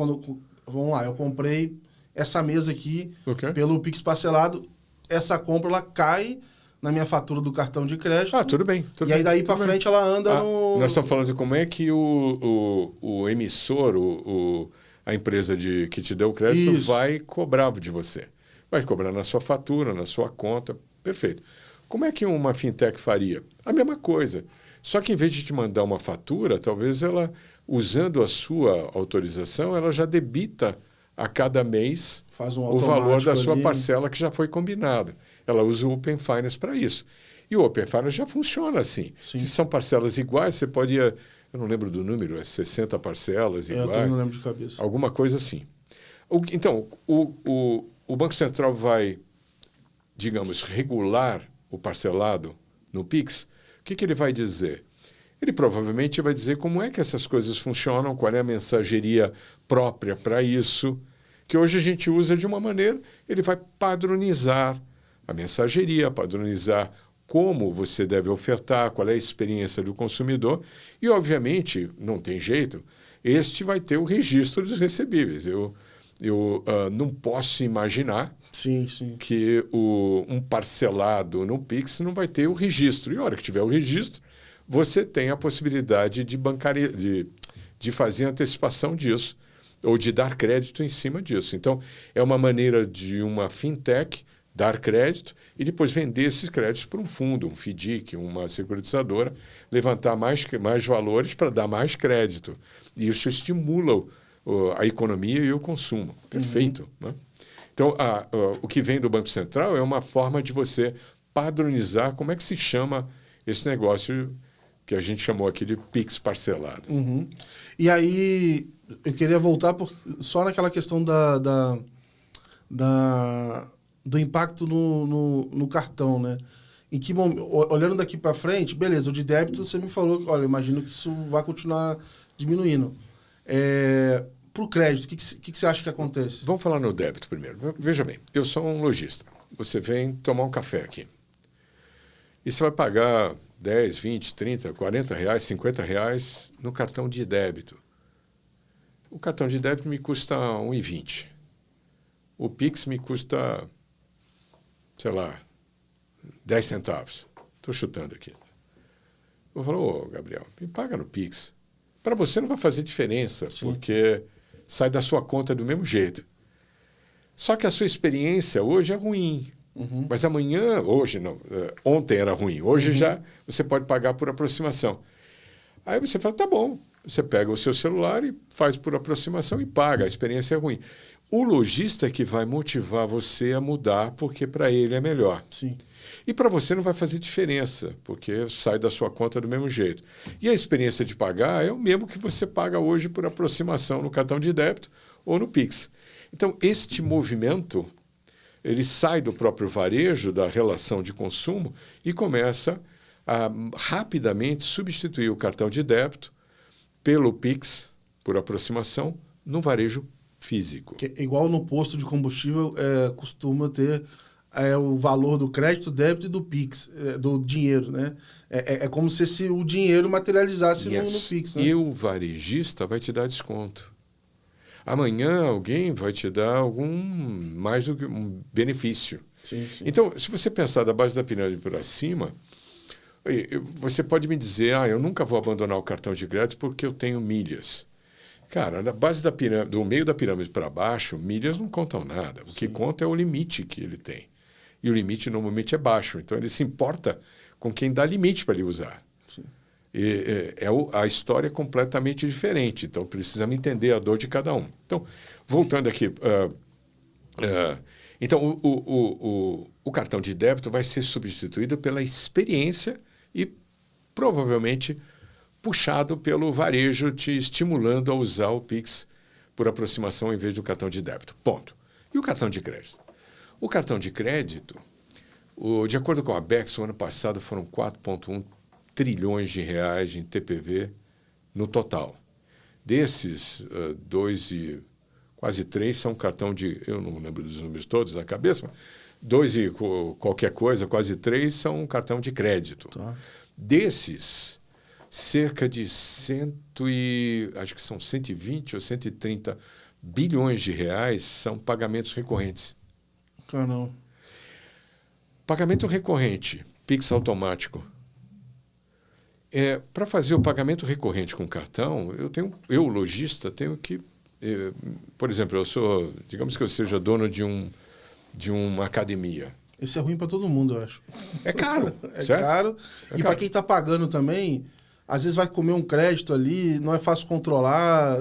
vamos lá, eu comprei essa mesa aqui pelo Pix parcelado, essa compra ela cai na minha fatura do cartão de crédito. Tudo bem. E aí daí para frente ela anda no... Nós estamos falando de como é que o emissor, a empresa que te deu o crédito, vai cobrar de você. Vai cobrar na sua fatura, na sua conta. Perfeito. Como é que uma fintech faria? A mesma coisa. Só que em vez de te mandar uma fatura, talvez ela, usando a sua autorização, ela já debita a cada mês o valor da sua parcela que já foi combinado. Ela usa o Open Finance para isso. E o Open Finance já funciona assim. Sim. Se são parcelas iguais, você pode... Eu não lembro do número, é 60 parcelas iguais. Eu também não lembro de cabeça. Alguma coisa assim. Então, o Banco Central vai, digamos, regular o parcelado no Pix. O que ele vai dizer? Ele provavelmente vai dizer como é que essas coisas funcionam, qual é a mensageria própria para isso, que hoje a gente usa de uma maneira, ele vai padronizar a mensageria, padronizar como você deve ofertar, qual é a experiência do consumidor e, obviamente, não tem jeito, este vai ter o registro dos recebíveis. Eu não posso imaginar que um parcelado no Pix não vai ter o registro. E a hora que tiver o registro, você tem a possibilidade de fazer antecipação disso ou de dar crédito em cima disso. Então, é uma maneira de uma fintech dar crédito e depois vender esses créditos para um fundo, um FDIC, uma securitizadora, levantar mais valores para dar mais crédito. E isso estimula a economia e o consumo. Perfeito. Né? Então, o que vem do Banco Central é uma forma de você padronizar como é que se chama esse negócio que a gente chamou aqui de Pix parcelado. E aí, eu queria voltar só naquela questão do impacto no cartão, né? Em que olhando daqui para frente, beleza, o de débito você me falou que, olha, imagino que isso vai continuar diminuindo. Para o crédito, o que você acha que acontece? Vamos falar no débito primeiro. Veja bem, eu sou um lojista. Você vem tomar um café aqui. E você vai pagar 10, 20, 30, 40 reais, 50 reais no cartão de débito. O cartão de débito me custa 1,20. O Pix me custa, sei lá, 10 centavos. Estou chutando aqui. Eu falo, Gabriel, me paga no Pix. Para você não vai fazer diferença, porque sai da sua conta do mesmo jeito. Só que a sua experiência hoje é ruim. Mas hoje não, ontem era ruim. Hoje já você pode pagar por aproximação. Aí você fala, tá bom. Você pega o seu celular e faz por aproximação e paga. A experiência é ruim. O lojista é que vai motivar você a mudar, porque para ele é melhor. Sim. E para você não vai fazer diferença, porque sai da sua conta do mesmo jeito. E a experiência de pagar é o mesmo que você paga hoje por aproximação no cartão de débito ou no Pix. Então, este movimento, ele sai do próprio varejo, da relação de consumo, e começa a rapidamente substituir o cartão de débito pelo Pix, por aproximação, no varejo físico. Que, igual no posto de combustível, costuma ter o valor do crédito, débito e do Pix, do dinheiro, né? É como se o dinheiro materializasse no Pix, né? E o varejista vai te dar desconto. Amanhã alguém vai te dar mais do que um benefício. Sim. Então, se você pensar da base da pirâmide para cima, você pode me dizer, eu nunca vou abandonar o cartão de crédito porque eu tenho milhas. Cara, da base da pirâmide, do meio da pirâmide para baixo, milhas não contam nada. O que conta é o limite que ele tem. E o limite normalmente é baixo. Então, ele se importa com quem dá limite para ele usar. Sim. A história é completamente diferente. Então, precisamos entender a dor de cada um. Então, voltando aqui. Então, o cartão de débito vai ser substituído pela experiência e, provavelmente, puxado pelo varejo, te estimulando a usar o Pix por aproximação em vez do cartão de débito. Ponto. E o cartão de crédito? O cartão de crédito, de acordo com a Abex, o ano passado foram 4,1 trilhões de reais em TPV no total. Desses, quase 3 são cartão de... Eu não lembro dos números todos na cabeça, mas 2 e qualquer coisa, quase 3 são cartão de crédito. Tá. Desses, cerca de acho que são 120 ou 130 bilhões de reais são pagamentos recorrentes. Caramba. Pagamento recorrente, Pix automático. Para fazer o pagamento recorrente com cartão, eu lojista, tenho que... por exemplo, digamos que eu seja dono de uma academia. Isso é ruim para todo mundo, eu acho. É caro, é certo? caro. E para quem está pagando também, às vezes vai comer um crédito ali, não é fácil controlar.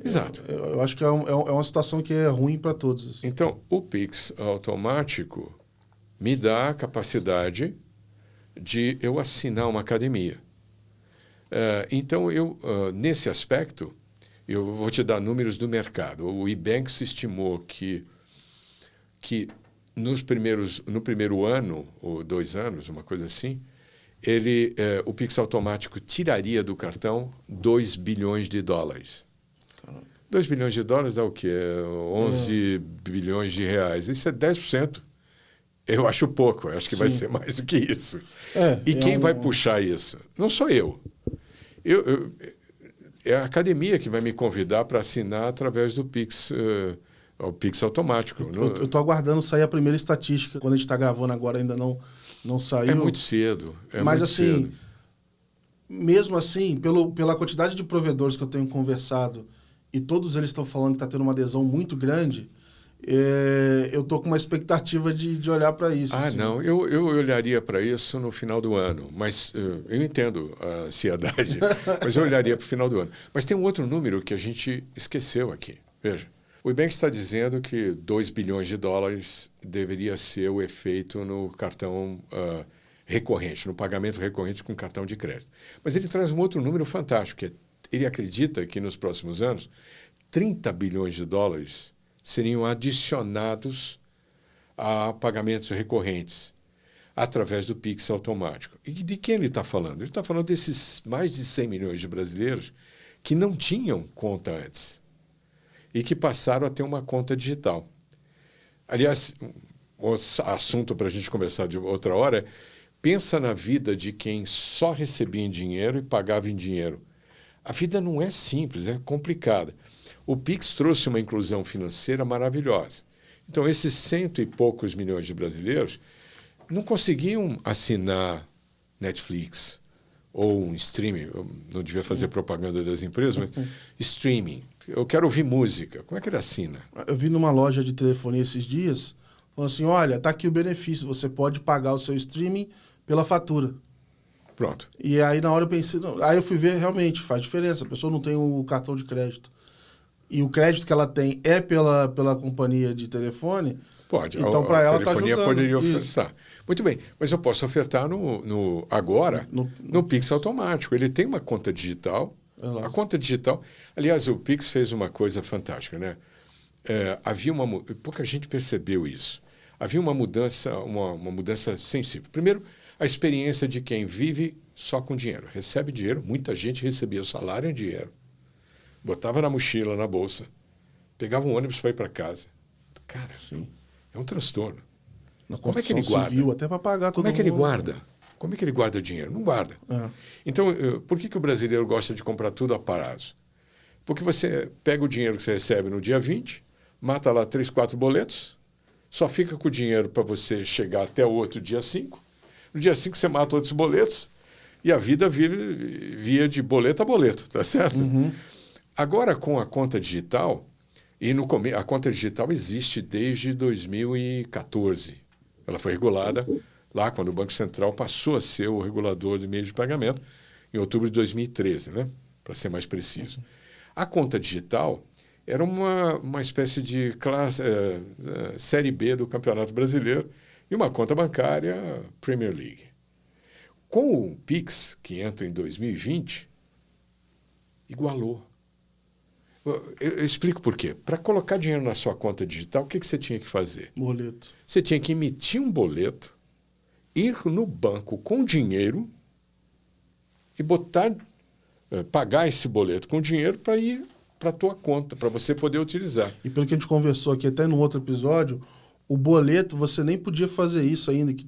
Exato. Eu acho que é uma situação que é ruim para todos. Assim. Então, o Pix automático me dá a capacidade de eu assinar uma academia. Então, nesse aspecto, eu vou te dar números do mercado. O Ebanks estimou que no primeiro ano, ou 2 anos, uma coisa assim, o Pix automático tiraria do cartão 2 bilhões de dólares. 2 bilhões de dólares dá o quê? 11 bilhões de reais. Isso é 10%. Eu acho pouco, eu acho que vai ser mais do que isso. E quem vai puxar isso? Não sou eu. É a academia que vai me convidar para assinar através do Pix, o Pix automático. Eu estou aguardando sair a primeira estatística. Quando a gente está gravando agora, ainda não saiu. É muito cedo. Mas assim, mesmo assim, pela quantidade de provedores que eu tenho conversado, e todos eles estão falando que está tendo uma adesão muito grande, eu estou com uma expectativa de olhar para isso. Assim. Não. Eu olharia para isso no final do ano. Mas eu entendo a ansiedade, mas eu olharia para o final do ano. Mas tem um outro número que a gente esqueceu aqui. Veja, o Ebanks está dizendo que 2 bilhões de dólares deveria ser o efeito no cartão recorrente, no pagamento recorrente com cartão de crédito. Mas ele traz um outro número fantástico, que ele acredita que nos próximos anos 30 bilhões de dólares seriam adicionados a pagamentos recorrentes através do Pix automático. E de quem ele está falando? Ele está falando desses mais de 100 milhões de brasileiros que não tinham conta antes e que passaram a ter uma conta digital. Aliás, um assunto para a gente conversar de outra hora, pensa na vida de quem só recebia em dinheiro e pagava em dinheiro. A vida não é simples, é complicada. O Pix trouxe uma inclusão financeira maravilhosa. Então, esses 100 e poucos milhões de brasileiros não conseguiam assinar Netflix ou um streaming. Eu não devia fazer propaganda das empresas, mas streaming. Eu quero ouvir música. Como é que ele assina? Eu vi numa loja de telefonia esses dias, falando assim, olha, está aqui o benefício, você pode pagar o seu streaming pela fatura. Pronto. E aí, na hora, eu pensei... Aí eu fui ver, realmente, faz diferença. A pessoa não tem o cartão de crédito. e o crédito que ela tem é pela companhia de telefone, Pode. então para ela a telefonia tá poderia ajudando. ofertar. Muito bem, mas eu posso ofertar agora no Pix automático. Ele tem uma conta digital. A conta digital... Aliás, o Pix fez uma coisa fantástica, né? Pouca gente percebeu isso. Havia uma mudança sensível. Primeiro, a experiência de quem vive só com dinheiro. Recebe dinheiro, muita gente recebia o salário em dinheiro. Botava na mochila, na bolsa, pegava um ônibus para ir para casa. Cara, Sim. É um transtorno. Na Como é que ele guarda? civil, até para pagar todo mundo. Como é que ele guarda? Como é que ele guarda dinheiro? Não guarda. Então, por que o brasileiro gosta de comprar tudo a prazo? Porque você pega o dinheiro que você recebe no dia 20, mata lá 3, 4 boletos, só fica com o dinheiro para você chegar até o outro dia 5. No dia 5 você mata outros boletos e a vida via de boleto a boleto, tá certo? Agora, com a conta digital, a conta digital existe desde 2014. Ela foi regulada lá quando o Banco Central passou a ser o regulador de meios de pagamento, em outubro de 2013, né? Para ser mais preciso. A conta digital era uma espécie de Série B do Campeonato Brasileiro e uma conta bancária Premier League. Com o Pix, que entra em 2020, igualou. Eu explico por quê. Para colocar dinheiro na sua conta digital, o que você tinha que fazer? Boleto. Você tinha que emitir um boleto, ir no banco com dinheiro e pagar esse boleto com dinheiro para ir para a tua conta, para você poder utilizar. E pelo que a gente conversou aqui até no outro episódio, o boleto você nem podia fazer isso ainda, que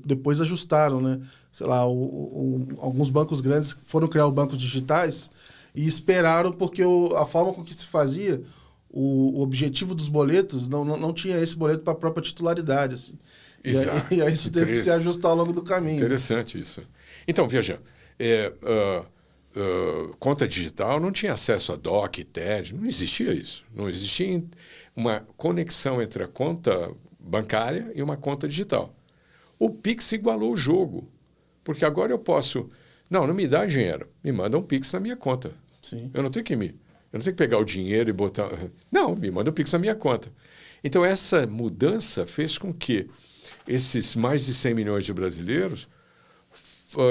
depois ajustaram, né? Sei lá, alguns bancos grandes foram criar os bancos digitais e esperaram porque a forma com que se fazia, o objetivo dos boletos não tinha esse boleto para a própria titularidade. Assim. Exato. E aí isso teve que se ajustar ao longo do caminho. Interessante isso. Então, veja, conta digital não tinha acesso a DOC, TED, não existia isso. Não existia uma conexão entre a conta bancária e uma conta digital. O Pix igualou o jogo, porque agora eu posso... Não me dá dinheiro, me manda um Pix na minha conta. Sim. Eu não tenho que pegar o dinheiro e botar... Não, me manda um Pix na minha conta. Então, essa mudança fez com que esses mais de 100 milhões de brasileiros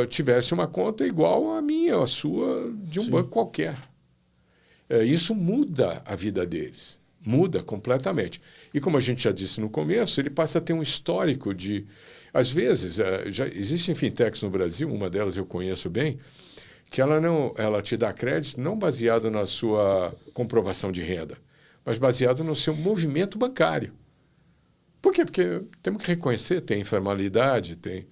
tivessem uma conta igual à minha, a sua, de um banco qualquer. Isso muda a vida deles. Muda completamente. E como a gente já disse no começo, ele passa a ter um histórico de... Às vezes, já existem fintechs no Brasil, uma delas eu conheço bem, que ela te dá crédito não baseado na sua comprovação de renda, mas baseado no seu movimento bancário. Por quê? Porque temos que reconhecer, tem informalidade, tem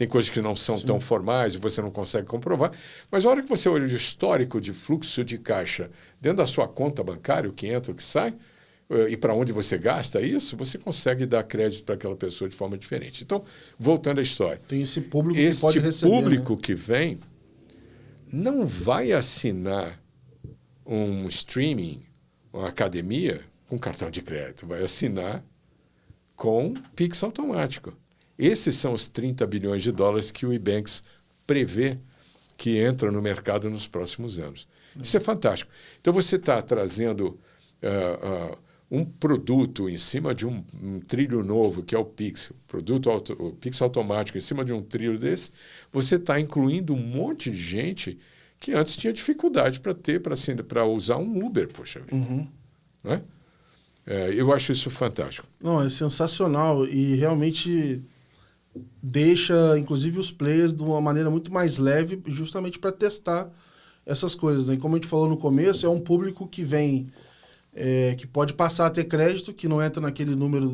coisas que não são tão formais e você não consegue comprovar. Mas a hora que você olha o histórico de fluxo de caixa dentro da sua conta bancária, o que entra, o que sai, e para onde você gasta isso, você consegue dar crédito para aquela pessoa de forma diferente. Então, voltando à história. Tem esse público que pode receber. Esse público que vem não vai assinar um streaming, uma academia, com cartão de crédito. Vai assinar com Pix automático. Esses são os 30 bilhões de dólares que o Ebanks prevê que entra no mercado nos próximos anos. Isso é fantástico. Então, você está trazendo um produto em cima de um trilho novo, que é o Pix, o Pix automático, em cima de um trilho desse, você está incluindo um monte de gente que antes tinha dificuldade para usar um Uber, poxa vida. Né? Eu acho isso fantástico. Não, é sensacional e realmente deixa, inclusive, os players de uma maneira muito mais leve, justamente para testar essas coisas. Né? E como a gente falou no começo, é um público que vem, que pode passar a ter crédito, que não entra naquele número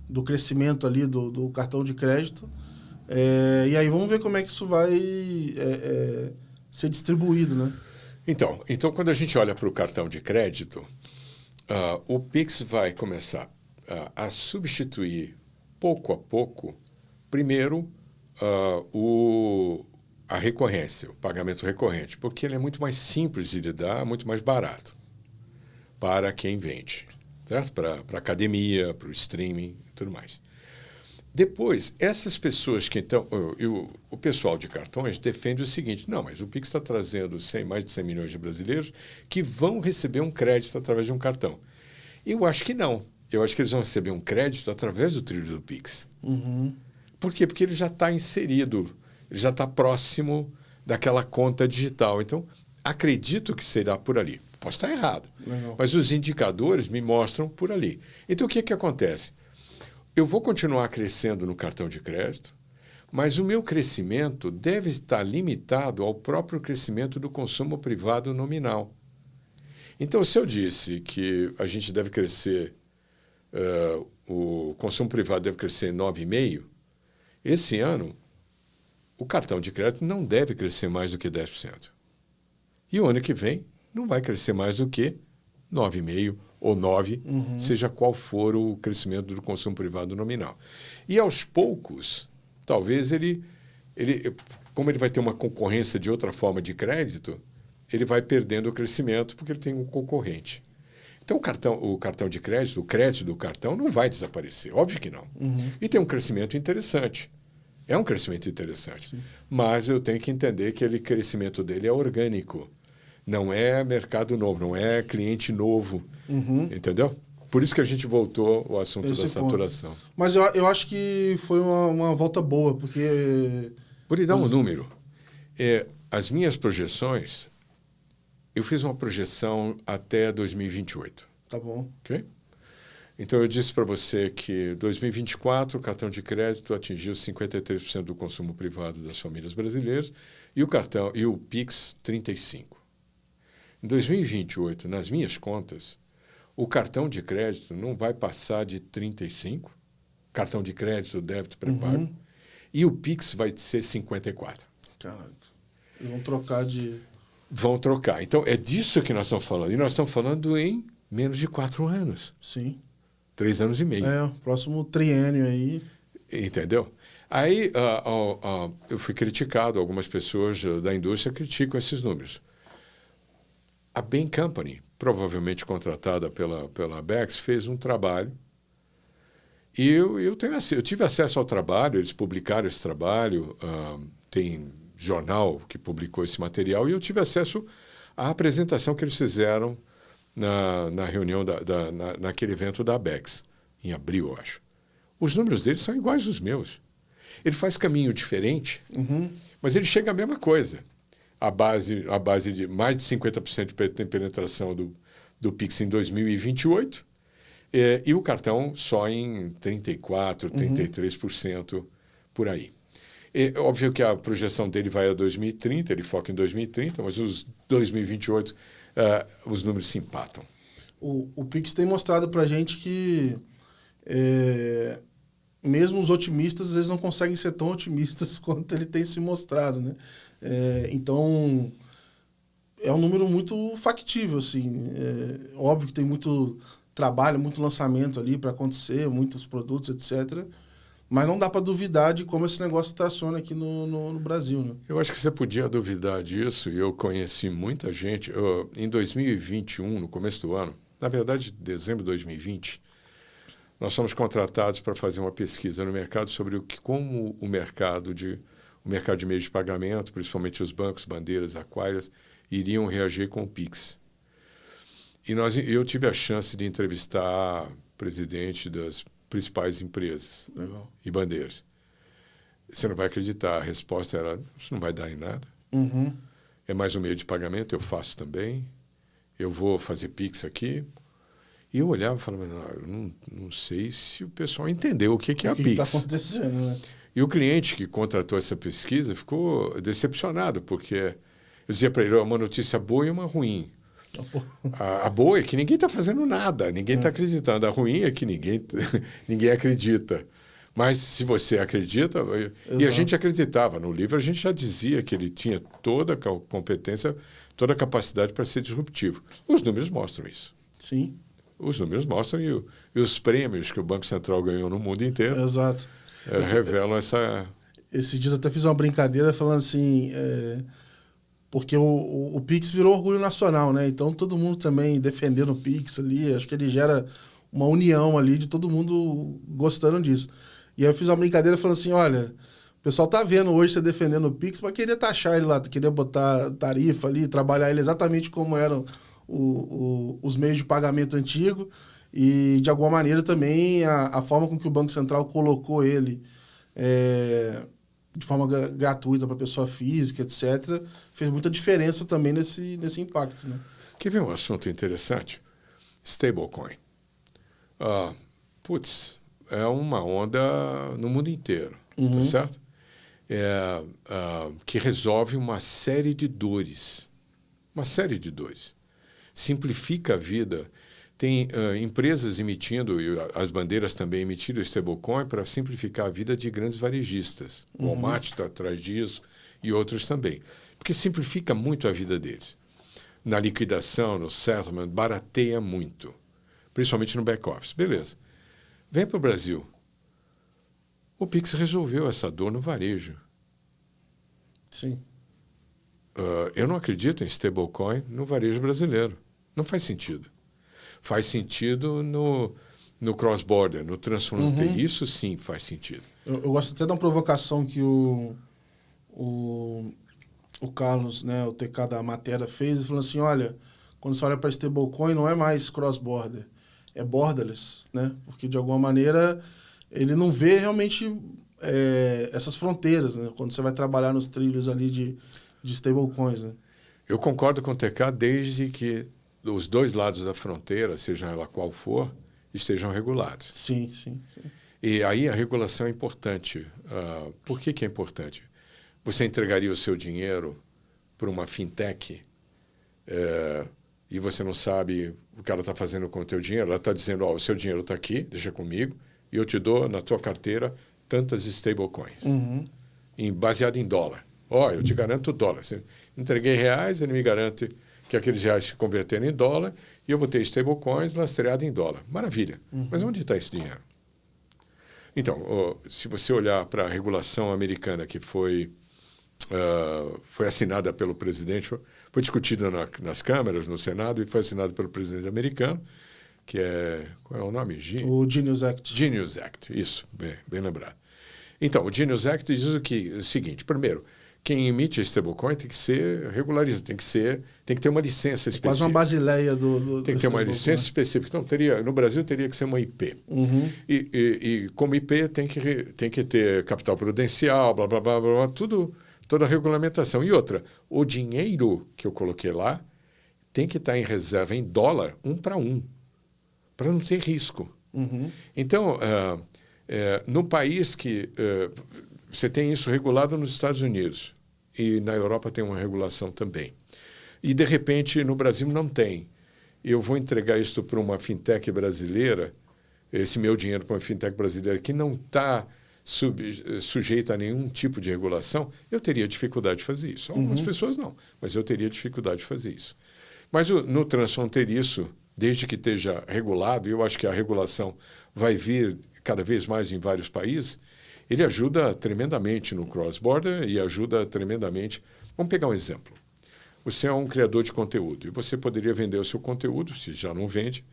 do crescimento ali do cartão de crédito. E aí vamos ver como é que isso vai ser distribuído, né? Então, quando a gente olha para o cartão de crédito, o Pix vai começar a substituir, pouco a pouco, primeiro, a recorrência, o pagamento recorrente, porque ele é muito mais simples de lidar, muito mais barato para quem vende, certo? Para a academia, para o streaming e tudo mais. Depois, essas pessoas que então... o pessoal de cartões defende o seguinte, não, mas o Pix está trazendo mais de 100 milhões de brasileiros que vão receber um crédito através de um cartão. Eu acho que não. Eu acho que eles vão receber um crédito através do trilho do Pix. Por quê? Porque ele já está inserido, ele já está próximo daquela conta digital. Então, acredito que será por ali. Posso estar errado, mas os indicadores me mostram por ali. Então, o que acontece? Eu vou continuar crescendo no cartão de crédito, mas o meu crescimento deve estar limitado ao próprio crescimento do consumo privado nominal. Então, se eu disse que a gente deve crescer, o consumo privado deve crescer 9,5%, esse ano, o cartão de crédito não deve crescer mais do que 10%. E o ano que vem não vai crescer mais do que 9,5% ou 9%, seja qual for o crescimento do consumo privado nominal. E aos poucos, talvez como ele vai ter uma concorrência de outra forma de crédito, ele vai perdendo o crescimento porque ele tem um concorrente. Então, o cartão de crédito, o crédito do cartão não vai desaparecer, óbvio que não. E tem um crescimento interessante. É um crescimento interessante. Sim. Mas eu tenho que entender que o crescimento dele é orgânico. Não é mercado novo, não é cliente novo. Entendeu? Por isso que a gente voltou ao assunto da saturação. Mas eu acho que foi uma volta boa, porque... Vou lhe dar um número. As minhas projeções, eu fiz uma projeção até 2028. Tá bom. Ok? Então, eu disse para você que em 2024 o cartão de crédito atingiu 53% do consumo privado das famílias brasileiras e o Pix 35%. Em 2028, nas minhas contas, o cartão de crédito não vai passar de 35%, cartão de crédito, débito, pré-pago, e o Pix vai ser 54%. Caraca. E vão trocar de... Vão trocar. Então, é disso que nós estamos falando. E nós estamos falando em menos de 4 anos. Sim. 3 anos e meio. O próximo triênio aí. Entendeu? Aí eu fui criticado, algumas pessoas da indústria criticam esses números. A Bain Company, provavelmente contratada pela Abex, fez um trabalho e eu tive acesso ao trabalho, eles publicaram esse trabalho, tem jornal que publicou esse material e eu tive acesso à apresentação que eles fizeram na reunião, naquele evento da Abex, em abril, eu acho. Os números deles são iguais aos meus. Ele faz caminho diferente, mas ele chega à mesma coisa. A base de mais de 50% de penetração do Pix em 2028 e o cartão só em 34%, 33% por aí. É óbvio que a projeção dele vai a 2030, ele foca em 2030, mas os 2028 os números se empatam. O Pix tem mostrado para a gente que mesmo os otimistas, eles não conseguem ser tão otimistas quanto ele tem se mostrado, né? Então, é um número muito factível, assim. Óbvio que tem muito trabalho, muito lançamento ali para acontecer, muitos produtos, etc., mas não dá para duvidar de como esse negócio traciona aqui no Brasil, né? Eu acho que você podia duvidar disso, e eu conheci muita gente. Em 2021, no começo do ano, na verdade, dezembro de 2020, nós fomos contratados para fazer uma pesquisa no mercado sobre como o mercado de meios de pagamento, principalmente os bancos, bandeiras, aquárias, iriam reagir com o Pix. E eu tive a chance de entrevistar presidente das principais empresas. Legal. E bandeiras. Você não vai acreditar, a resposta era, isso não vai dar em nada. É mais um meio de pagamento, eu faço também, eu vou fazer Pix aqui. E eu olhava e falava, eu não sei se o pessoal entendeu o que é a Pix. O que está acontecendo, né? E o cliente que contratou essa pesquisa ficou decepcionado, porque eu dizia para ele, uma notícia boa e uma ruim. A boa é que ninguém está fazendo nada, ninguém está acreditando. A ruim é que ninguém acredita. Mas se você acredita... Exato. E a gente acreditava. No livro a gente já dizia que ele tinha toda a competência, toda a capacidade para ser disruptivo. Os números mostram isso. Sim. Os números mostram e os prêmios que o Banco Central ganhou no mundo inteiro. Exato. Revelam essa... Esses dias eu até fiz uma brincadeira falando assim... Porque o Pix virou orgulho nacional, né? Então, todo mundo também defendendo o Pix ali. Acho que ele gera uma união ali de todo mundo gostando disso. E aí eu fiz uma brincadeira falando assim, olha, o pessoal tá vendo hoje você defendendo o Pix, mas queria taxar ele lá, queria botar tarifa ali, trabalhar ele exatamente como eram os meios de pagamento antigo e, de alguma maneira, também a forma com que o Banco Central colocou ele de forma gratuita para pessoa física, etc., fez muita diferença também nesse impacto. Né? Quer ver um assunto interessante? Stablecoin. É uma onda no mundo inteiro, tá certo? Que resolve uma série de dores. Uma série de dores. Simplifica a vida. Tem empresas emitindo, e as bandeiras também emitindo stablecoin para simplificar a vida de grandes varejistas. O Walmart está atrás disso e outros também. Porque simplifica muito a vida deles. Na liquidação, no settlement, barateia muito. Principalmente no back-office. Beleza. Vem para o Brasil. O Pix resolveu essa dor no varejo. Sim. Eu não acredito em stablecoin no varejo brasileiro. Não faz sentido. Faz sentido no cross-border, no transfronteiriço, sim faz sentido. Eu gosto até de uma provocação que o Carlos, né, o TK da matéria, fez, falando assim, olha, quando você olha para stablecoin, não é mais cross-border, é borderless, né? Porque, de alguma maneira, ele não vê realmente essas fronteiras, né? Quando você vai trabalhar nos trilhos ali de stablecoins, né? Eu concordo com o TK desde que os dois lados da fronteira, seja ela qual for, estejam regulados. Sim. E aí a regulação é importante. Por que é importante? Você entregaria o seu dinheiro para uma fintech e você não sabe o que ela está fazendo com o teu dinheiro. Ela está dizendo, o seu dinheiro está aqui, deixa comigo, e eu te dou na tua carteira tantas stablecoins, baseado em dólar. Eu te garanto dólar. Se entreguei reais, ele me garante que aqueles reais se converteram em dólar e eu vou ter stablecoins lastreados em dólar. Maravilha. Mas onde está esse dinheiro? Então, se você olhar para a regulação americana que foi assinada pelo presidente, foi discutida nas câmaras, no Senado, e foi assinada pelo presidente americano, que é... Qual é o nome? O Genius Act. Genius Act, isso, bem lembrado. Então, o Genius Act diz o seguinte, primeiro, quem emite stablecoin tem que ser regularizado, tem que ter uma licença específica. Quase uma basileia do tem que ter uma licença específica. Então, no Brasil teria que ser uma IP. E como IP tem que ter capital prudencial, blá, blá, blá, blá, toda a regulamentação. E outra, o dinheiro que eu coloquei lá tem que estar em reserva em dólar 1 para 1, para não ter risco. Então, no país que... você tem isso regulado nos Estados Unidos. E na Europa tem uma regulação também. E, de repente, no Brasil não tem. Eu vou entregar isso para uma fintech brasileira, esse meu dinheiro para uma fintech brasileira que não está sujeita a nenhum tipo de regulação, eu teria dificuldade de fazer isso. Algumas pessoas não, mas eu teria dificuldade de fazer isso. Mas no transfronteiriço, desde que esteja regulado, e eu acho que a regulação vai vir cada vez mais em vários países, ele ajuda tremendamente no cross-border e ajuda tremendamente... Vamos pegar um exemplo. Você é um criador de conteúdo e você poderia vender o seu conteúdo, se já não vende,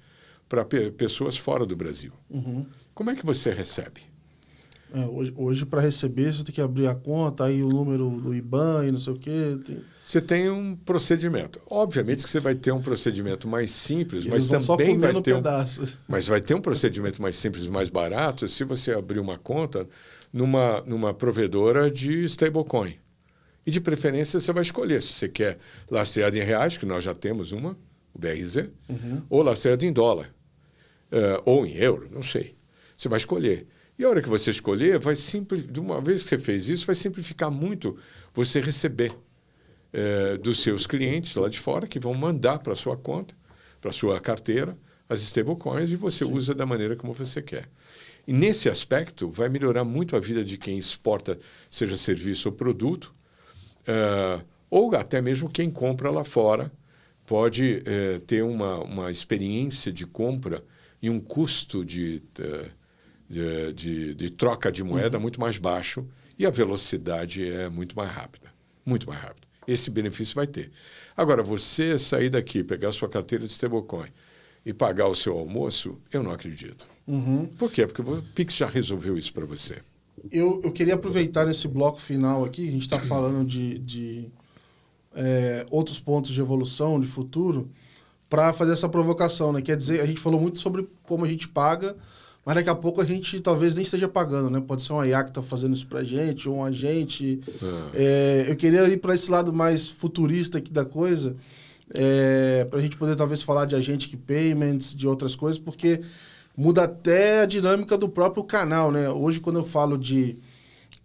para pessoas fora do Brasil. Como é que você recebe? Hoje para receber, você tem que abrir a conta, aí o número do IBAN e não sei o quê. Você tem um procedimento. Obviamente que você vai ter um procedimento mais simples, mas também vai ter mas vai ter um procedimento mais simples, mais barato, se você abrir uma conta numa provedora de stablecoin. E de preferência você vai escolher se você quer lastreado em reais, que nós já temos uma, o BRZ, ou lastreado em dólar, ou em euro, não sei. Você vai escolher. E a hora que você escolher, de uma vez que você fez isso, vai simplificar muito você receber dos seus clientes lá de fora, que vão mandar para a sua conta, para a sua carteira, as stablecoins, e você usa da maneira como você quer. E nesse aspecto, vai melhorar muito a vida de quem exporta, seja serviço ou produto, ou até mesmo quem compra lá fora pode ter uma experiência de compra e um custo de troca de moeda muito mais baixo e a velocidade é muito mais rápida. Muito mais rápida. Esse benefício vai ter. Agora, você sair daqui, pegar a sua carteira de stablecoin e pagar o seu almoço, eu não acredito. Por quê? Porque o Pix já resolveu isso para você. Eu queria aproveitar nesse bloco final aqui, a gente está falando de outros pontos de evolução, de futuro, para fazer essa provocação, né? Quer dizer, a gente falou muito sobre como a gente paga, mas daqui a pouco a gente talvez nem esteja pagando, né? Pode ser uma IA que está fazendo isso para a gente, ou um agente. Eu queria ir para esse lado mais futurista aqui da coisa, para a gente poder talvez falar de agente payments, de outras coisas, porque muda até a dinâmica do próprio canal, né? Hoje, quando eu falo de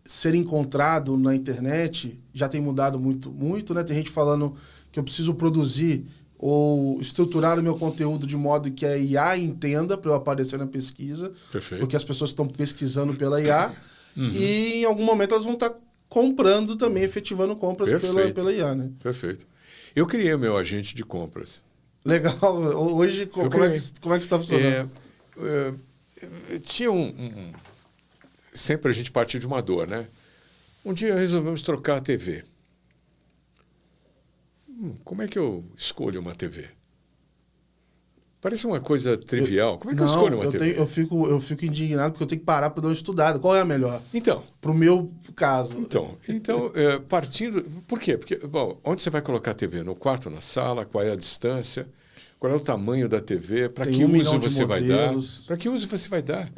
ser encontrado na internet, já tem mudado muito, muito, né? Tem gente falando que eu preciso produzir ou estruturar o meu conteúdo de modo que a IA entenda para eu aparecer na pesquisa. Perfeito. Porque as pessoas estão pesquisando pela IA e em algum momento elas vão estar comprando também, efetivando compras pela IA, né? Perfeito. Eu criei o meu agente de compras. Legal. Hoje, como é que está funcionando? Tinha sempre a gente partiu de uma dor, né? Um dia resolvemos trocar a TV. Como é que eu escolho uma TV? Parece uma coisa trivial. Como é que eu escolho uma TV? Eu fico indignado porque eu tenho que parar para dar uma estudada. Qual é a melhor? Então. Para o meu caso. Então partindo... Por quê? Porque, bom, onde você vai colocar a TV? No quarto, na sala? Qual é a distância? Qual é o tamanho da TV? Para que uso você vai dar? Para que uso você vai dar?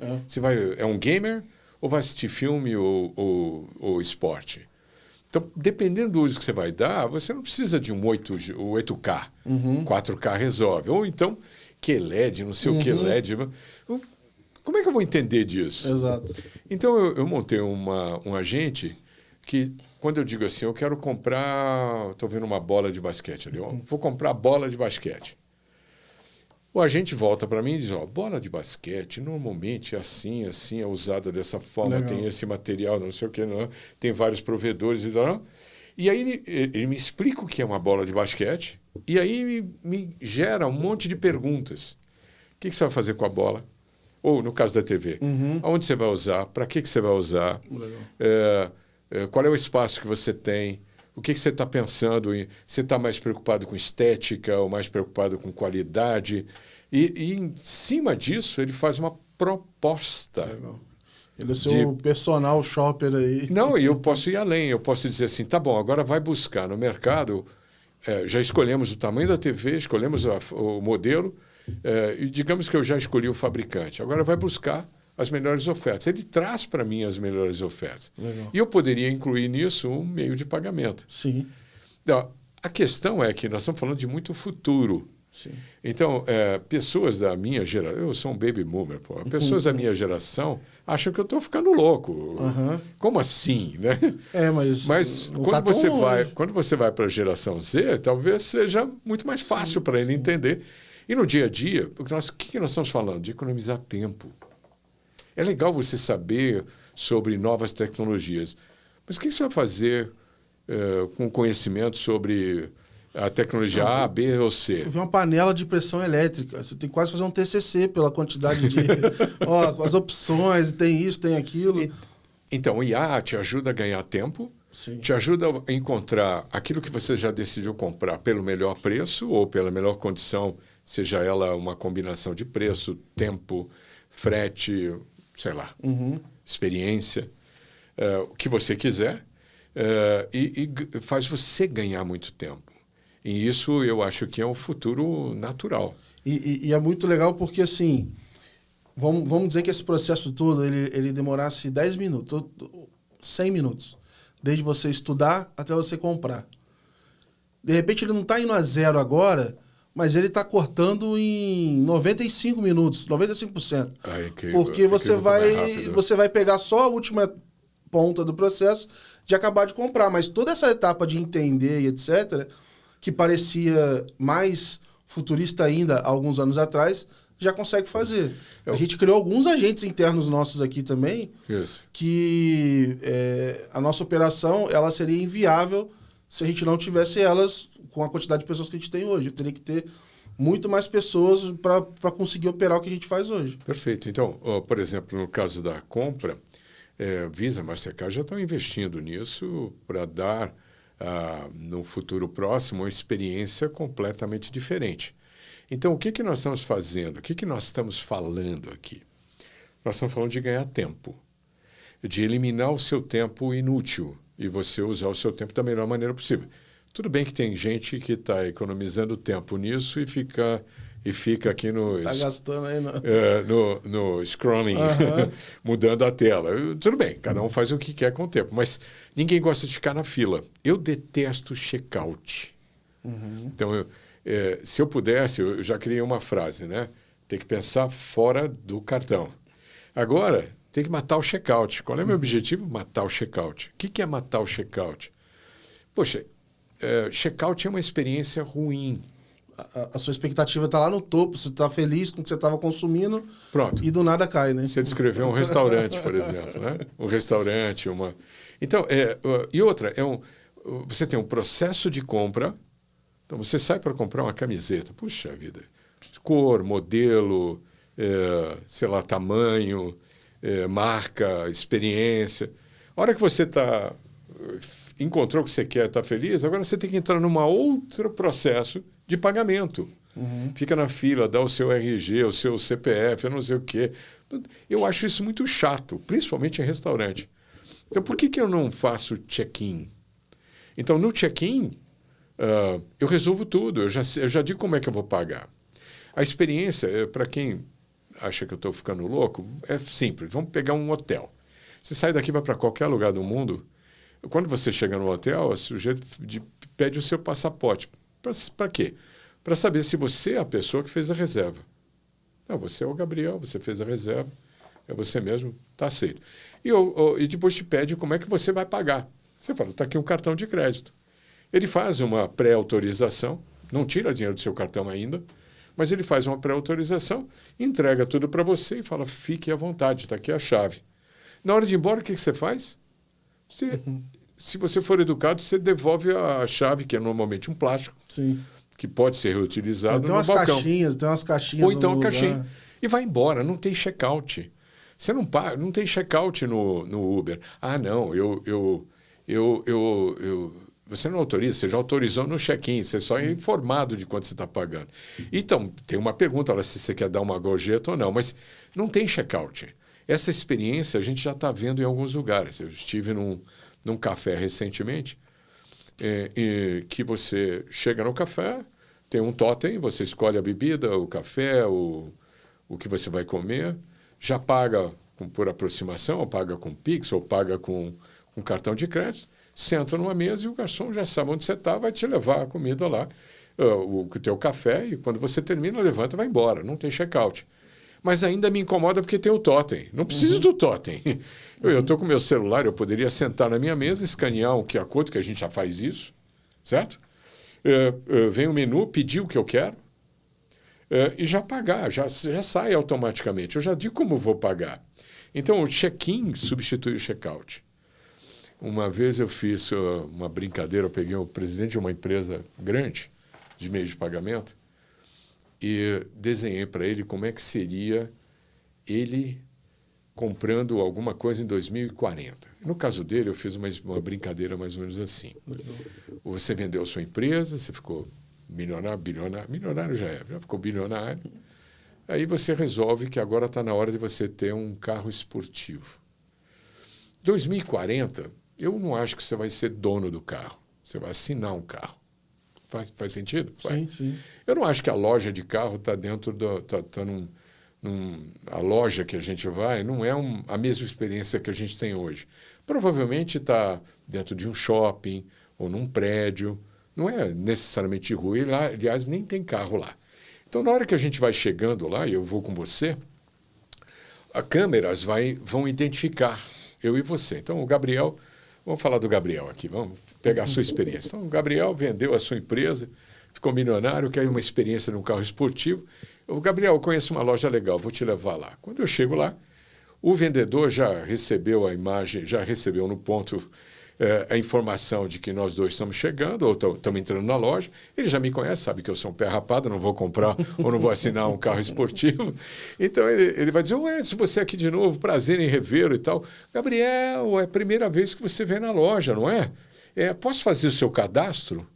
É um gamer ou vai assistir filme ou esporte? Então, dependendo do uso que você vai dar, você não precisa de um 8K. 4K resolve. Ou então, QLED, não sei o que LED. Como é que eu vou entender disso? Exato. Então, eu montei um agente que, quando eu digo assim, eu quero comprar... Estou vendo uma bola de basquete ali. Vou comprar bola de basquete. O agente volta para mim e diz, bola de basquete normalmente é assim, é usada dessa forma, legal. Tem esse material, não sei o que, não, tem vários provedores e tal. E aí ele me explica o que é uma bola de basquete e aí me gera um monte de perguntas. O que você vai fazer com a bola? Ou, no caso da TV, aonde você vai usar? Para que você vai usar? Qual é o espaço que você tem? O que você está pensando? Você está mais preocupado com estética ou mais preocupado com qualidade? E em cima disso, ele faz uma proposta. Legal. Ele é o seu personal shopper aí. Não, e eu posso ir além. Eu posso dizer assim, tá bom, agora vai buscar no mercado. Já escolhemos o tamanho da TV, escolhemos o modelo, e digamos que eu já escolhi o fabricante. Agora vai buscar as melhores ofertas. Ele traz para mim as melhores ofertas. Legal. E eu poderia incluir nisso um meio de pagamento. Sim. Então, a questão é que nós estamos falando de muito futuro. Sim. Então, pessoas da minha geração... Eu sou um baby boomer, pô. Pessoas da minha quando acham que eu estou ficando louco. Como assim, né? Mas quando você vai para a geração Z, talvez seja muito mais fácil para ele entender. E no dia a dia, o que nós estamos falando? De economizar tempo. É legal você saber sobre novas tecnologias, mas o que você vai fazer com conhecimento sobre a tecnologia A, B ou C? Eu vi uma panela de pressão elétrica. Você tem que quase fazer um TCC pela quantidade de... as opções, tem isso, tem aquilo. Então, o IA te ajuda a ganhar tempo, te ajuda a encontrar aquilo que você já decidiu comprar pelo melhor preço ou pela melhor condição, seja ela uma combinação de preço, tempo, frete... sei lá, experiência, o que você quiser, e faz você ganhar muito tempo. E isso eu acho que é um futuro natural. E é muito legal porque, assim, vamos dizer que esse processo todo, ele demorasse 10 minutos, 100 minutos, desde você estudar até você comprar. De repente, ele não está indo a zero agora, mas ele está cortando em 95 minutos, 95%. Incrível, porque você vai pegar só a última ponta do processo de acabar de comprar. Mas toda essa etapa de entender e etc., que parecia mais futurista ainda há alguns anos atrás, já consegue fazer. A gente criou alguns agentes internos nossos aqui também, que a nossa operação ela seria inviável se a gente não tivesse elas com a quantidade de pessoas que a gente tem hoje. Eu teria que ter muito mais pessoas para conseguir operar o que a gente faz hoje. Perfeito. Então, por exemplo, no caso da compra, Visa, Mastercard já estão investindo nisso para dar, no futuro próximo, uma experiência completamente diferente. Então, o que nós estamos fazendo? O que nós estamos falando aqui? Nós estamos falando de ganhar tempo, de eliminar o seu tempo inútil e você usar o seu tempo da melhor maneira possível. Tudo bem que tem gente que está economizando tempo nisso e fica aqui no... Está gastando aí, não. No scrolling, mudando a tela. Tudo bem, cada um faz o que quer com o tempo, mas ninguém gosta de ficar na fila. Eu detesto check-out. Então, se eu pudesse, eu já criei uma frase, né? Tem que pensar fora do cartão. Agora, tem que matar o check-out. Qual é o meu objetivo? Matar o check-out. O que é matar o check-out? Poxa, check-out é uma experiência ruim. A sua expectativa está lá no topo, você está feliz com o que você estava consumindo. Pronto. E do nada cai, né? Você descreveu um restaurante, por exemplo, né? Um restaurante, uma... Então, e outra, você tem um processo de compra. Então, você sai para comprar uma camiseta. Puxa vida. Cor, modelo, sei lá, tamanho, marca, experiência. A hora que você encontrou o que você quer, está feliz, agora você tem que entrar num outro processo de pagamento. Fica na fila, dá o seu RG, o seu CPF, eu não sei o quê. Eu acho isso muito chato, principalmente em restaurante. Então, por que eu não faço check-in? Então, no check-in, eu resolvo tudo, eu já digo como é que eu vou pagar. A experiência, para quem acha que eu estou ficando louco, é simples. Vamos pegar um hotel. Você sai daqui, vai para qualquer lugar do mundo, quando você chega no hotel, o sujeito pede o seu passaporte. Para quê? Para saber se você é a pessoa que fez a reserva. Não, você é o Gabriel, você fez a reserva, é você mesmo, está aceito. E depois te pede como é que você vai pagar. Você fala, está aqui um cartão de crédito. Ele faz uma pré-autorização, não tira dinheiro do seu cartão ainda, mas ele faz uma pré-autorização, entrega tudo para você e fala, fique à vontade, está aqui a chave. Na hora de ir embora, o que você faz? Se você for educado, você devolve a chave, que é normalmente um plástico, Sim. que pode ser reutilizado Tem no balcão. Tem umas caixinhas. Ou então a caixinha. E vai embora, não tem check-out. Você não tem check-out no Uber. Ah, não, você não autoriza, você já autorizou no check-in, você só é informado de quanto você está pagando. Então, tem uma pergunta, olha, se você quer dar uma gorjeta ou não, mas não tem check-out. Essa experiência a gente já está vendo em alguns lugares. Eu estive num café recentemente, que você chega no café, tem um totem, você escolhe a bebida, o café, o que você vai comer, já paga por aproximação, ou paga com Pix, ou paga com cartão de crédito, senta numa mesa e o garçom já sabe onde você está, vai te levar a comida lá, o teu café, e quando você termina, levanta e vai embora, não tem check-out. Mas ainda me incomoda porque tem o totem. Não preciso do totem. Eu estou com o meu celular, eu poderia sentar na minha mesa, escanear um QR Code, que a gente já faz isso, certo? Vem o menu, pedir o que eu quero e já pagar, já sai automaticamente. Eu já digo como vou pagar. Então, o check-in substitui o check-out. Uma vez eu fiz uma brincadeira, eu peguei o presidente de uma empresa grande de meio de pagamento e desenhei para ele como é que seria ele comprando alguma coisa em 2040. No caso dele, eu fiz uma brincadeira mais ou menos assim. Você vendeu sua empresa, você ficou milionário já ficou bilionário. Aí você resolve que agora está na hora de você ter um carro esportivo. 2040, eu não acho que você vai ser dono do carro. Você vai assinar um carro. Faz sentido? Sim, sim. Eu não acho que a loja de carro está dentro a loja que a gente vai não é a mesma experiência que a gente tem hoje. Provavelmente está dentro de um shopping ou num prédio. Não é necessariamente de rua. E lá, aliás, nem tem carro lá. Então, na hora que a gente vai chegando lá, e eu vou com você, as câmeras vão identificar eu e você. Então, o Gabriel... Vamos falar do Gabriel aqui, vamos pegar a sua experiência. Então, o Gabriel vendeu a sua empresa, ficou milionário, quer uma experiência num carro esportivo. Gabriel, eu conheço uma loja legal, vou te levar lá. Quando eu chego lá, o vendedor já recebeu a imagem, já recebeu no ponto a informação de que nós dois estamos chegando, ou estamos entrando na loja. Ele já me conhece, sabe que eu sou um pé rapado, não vou comprar ou não vou assinar um carro esportivo. Então, ele vai dizer, ué, se você aqui de novo, prazer em revê-lo e tal. Gabriel, é a primeira vez que você vem na loja, não é? Posso fazer o seu cadastro? O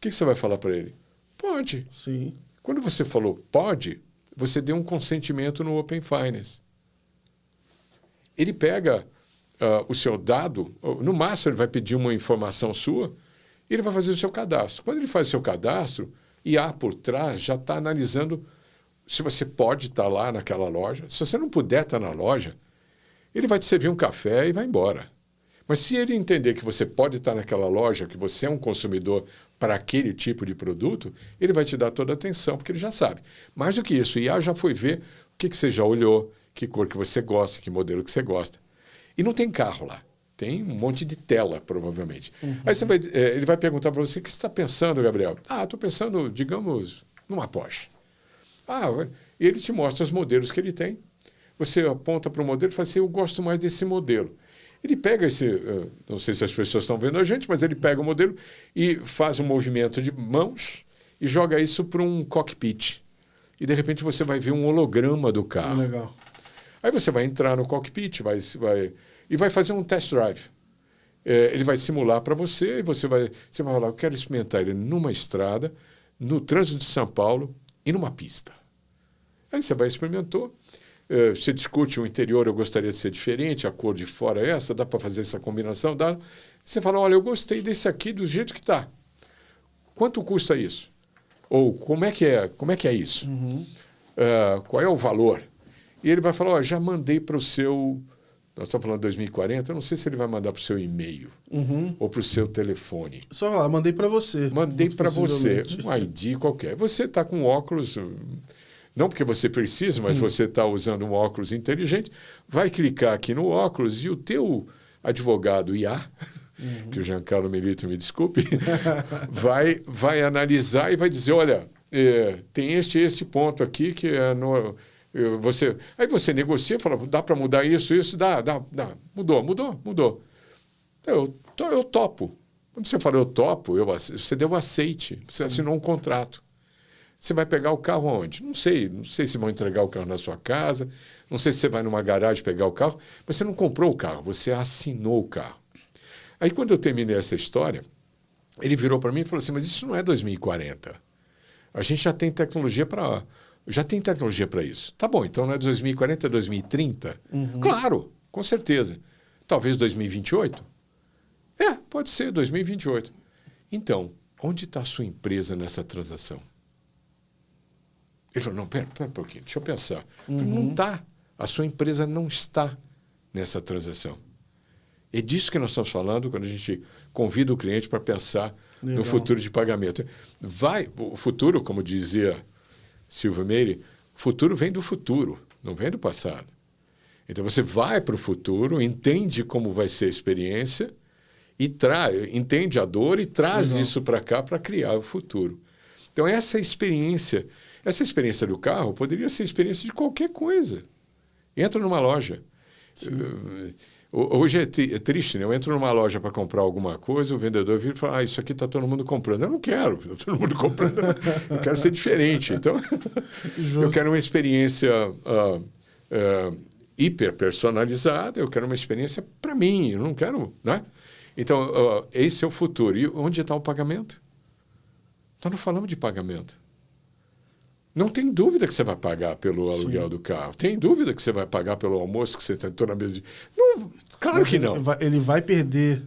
que você vai falar para ele? Pode. Sim. Quando você falou pode, você deu um consentimento no Open Finance. Ele pega o seu dado, no máximo ele vai pedir uma informação sua, e ele vai fazer o seu cadastro. Quando ele faz o seu cadastro, IA por trás já está analisando se você pode estar lá naquela loja. Se você não puder estar na loja, ele vai te servir um café e vai embora. Mas se ele entender que você pode estar naquela loja, que você é um consumidor para aquele tipo de produto, ele vai te dar toda a atenção, porque ele já sabe. Mais do que isso, o IA já foi ver o que você já olhou, que cor que você gosta, que modelo que você gosta. E não tem carro lá. Tem um monte de tela, provavelmente. Aí ele vai perguntar para você, o que você está pensando, Gabriel? Estou pensando, digamos, numa Porsche. E ele te mostra os modelos que ele tem. Você aponta para o modelo e fala assim, eu gosto mais desse modelo. Ele pega não sei se as pessoas estão vendo a gente, mas ele pega o modelo e faz um movimento de mãos e joga isso para um cockpit. E, de repente, você vai ver um holograma do carro. Legal. Aí você vai entrar no cockpit e vai fazer um test drive. Ele vai simular para você e você vai falar, eu quero experimentar ele numa estrada, no trânsito de São Paulo e numa pista. Aí você vai experimentou. Você discute o interior, eu gostaria de ser diferente, a cor de fora é essa, dá para fazer essa combinação? Dá. Você fala, olha, eu gostei desse aqui do jeito que está. Quanto custa isso? Ou como é que é isso? Qual é o valor? E ele vai falar, já mandei para o seu... Nós estamos falando de 2040, eu não sei se ele vai mandar para o seu e-mail ou para o seu telefone. Só falar, mandei para você. Mandei para você, um ID qualquer. Você está com óculos... Não porque você precisa, mas você está usando um óculos inteligente, vai clicar aqui no óculos e o teu advogado IA, que o Giancarlo Melito me desculpe, vai analisar e vai dizer, olha, tem este ponto aqui que é no... Aí você negocia e fala, dá para mudar isso, dá. Mudou. Eu topo. Quando você fala eu topo, você deu aceite, você assinou um contrato. Você vai pegar o carro onde? Não sei se vão entregar o carro na sua casa, não sei se você vai numa garagem pegar o carro, mas você não comprou o carro, você assinou o carro. Aí, quando eu terminei essa história, ele virou para mim e falou assim, mas isso não é 2040. A gente já tem tecnologia para isso. Tá bom, então não é 2040, é 2030? Claro, com certeza. Talvez 2028? Pode ser 2028. Então, onde está a sua empresa nessa transação? Ele falou, não, pera um pouquinho, deixa eu pensar. Não está. A sua empresa não está nessa transação. É disso que nós estamos falando quando a gente convida o cliente para pensar no futuro de pagamento. O futuro, como dizia Silvio Meire, o futuro vem do futuro, não vem do passado. Então, você vai para o futuro, entende como vai ser a experiência, entende a dor e traz isso para cá para criar o futuro. Então, essa experiência do carro poderia ser a experiência de qualquer coisa. Entra numa loja. Hoje é triste, né? Eu entro numa loja para comprar alguma coisa, o vendedor vira e fala, isso aqui está todo mundo comprando. Eu não quero, está todo mundo comprando. Eu quero ser diferente. Então, eu quero uma experiência hiper personalizada, eu quero uma experiência para mim, eu não quero... Né? Então, esse é o futuro. E onde está o pagamento? Nós não falamos de pagamento. Não tem dúvida que você vai pagar pelo aluguel do carro. Tem dúvida que você vai pagar pelo almoço que você tentou na mesa de... Não, claro que não. Ele vai perder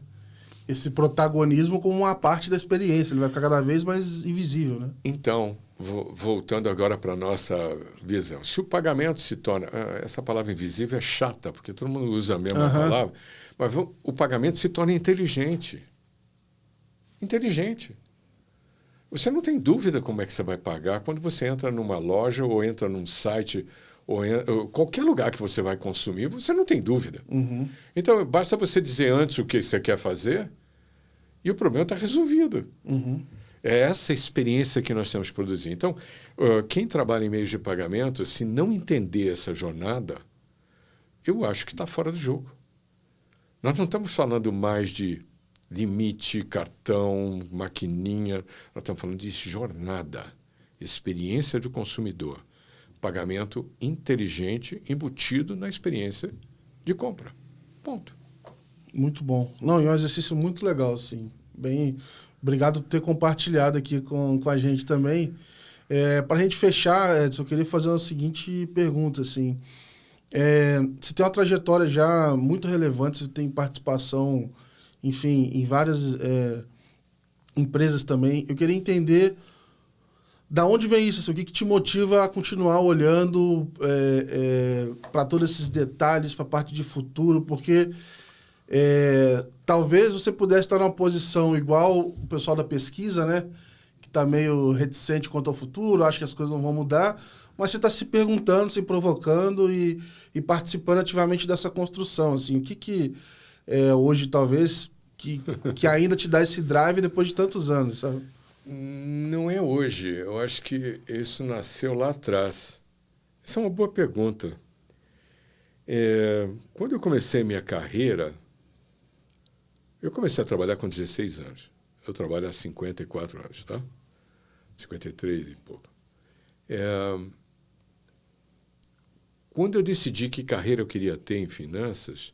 esse protagonismo como uma parte da experiência. Ele vai ficar cada vez mais invisível, né? Então, voltando agora para a nossa visão. Se o pagamento se torna... Essa palavra invisível é chata, porque todo mundo usa a mesma palavra. Mas o pagamento se torna inteligente. Inteligente. Você não tem dúvida como é que você vai pagar quando você entra numa loja ou entra num site ou qualquer lugar que você vai consumir, você não tem dúvida. Então, basta você dizer antes o que você quer fazer e o problema está resolvido. É essa experiência que nós temos que produzir. Então, quem trabalha em meios de pagamento, se não entender essa jornada, eu acho que está fora do jogo. Nós não estamos falando mais de limite, cartão, maquininha. Nós estamos falando de jornada, experiência do consumidor. Pagamento inteligente embutido na experiência de compra. Ponto. Muito bom. Não, é um exercício muito legal, assim. Bem, obrigado por ter compartilhado aqui com a gente também. Para a gente fechar, Edson, eu queria fazer uma seguinte pergunta, assim. Você tem uma trajetória já muito relevante, você tem participação, enfim, em várias empresas também. Eu queria entender da onde vem isso, assim, o que te motiva a continuar olhando para todos esses detalhes, para a parte de futuro, porque talvez você pudesse estar numa posição igual o pessoal da pesquisa, né? Que está meio reticente quanto ao futuro, acha que as coisas não vão mudar, mas você está se perguntando, se provocando e participando ativamente dessa construção. Assim, o que hoje, talvez, que ainda te dá esse drive depois de tantos anos, sabe? Não é hoje. Eu acho que isso nasceu lá atrás. Essa é uma boa pergunta. Quando eu comecei minha carreira, eu comecei a trabalhar com 16 anos. Eu trabalho há 54 anos, tá? 53 e pouco. Quando eu decidi que carreira eu queria ter em finanças,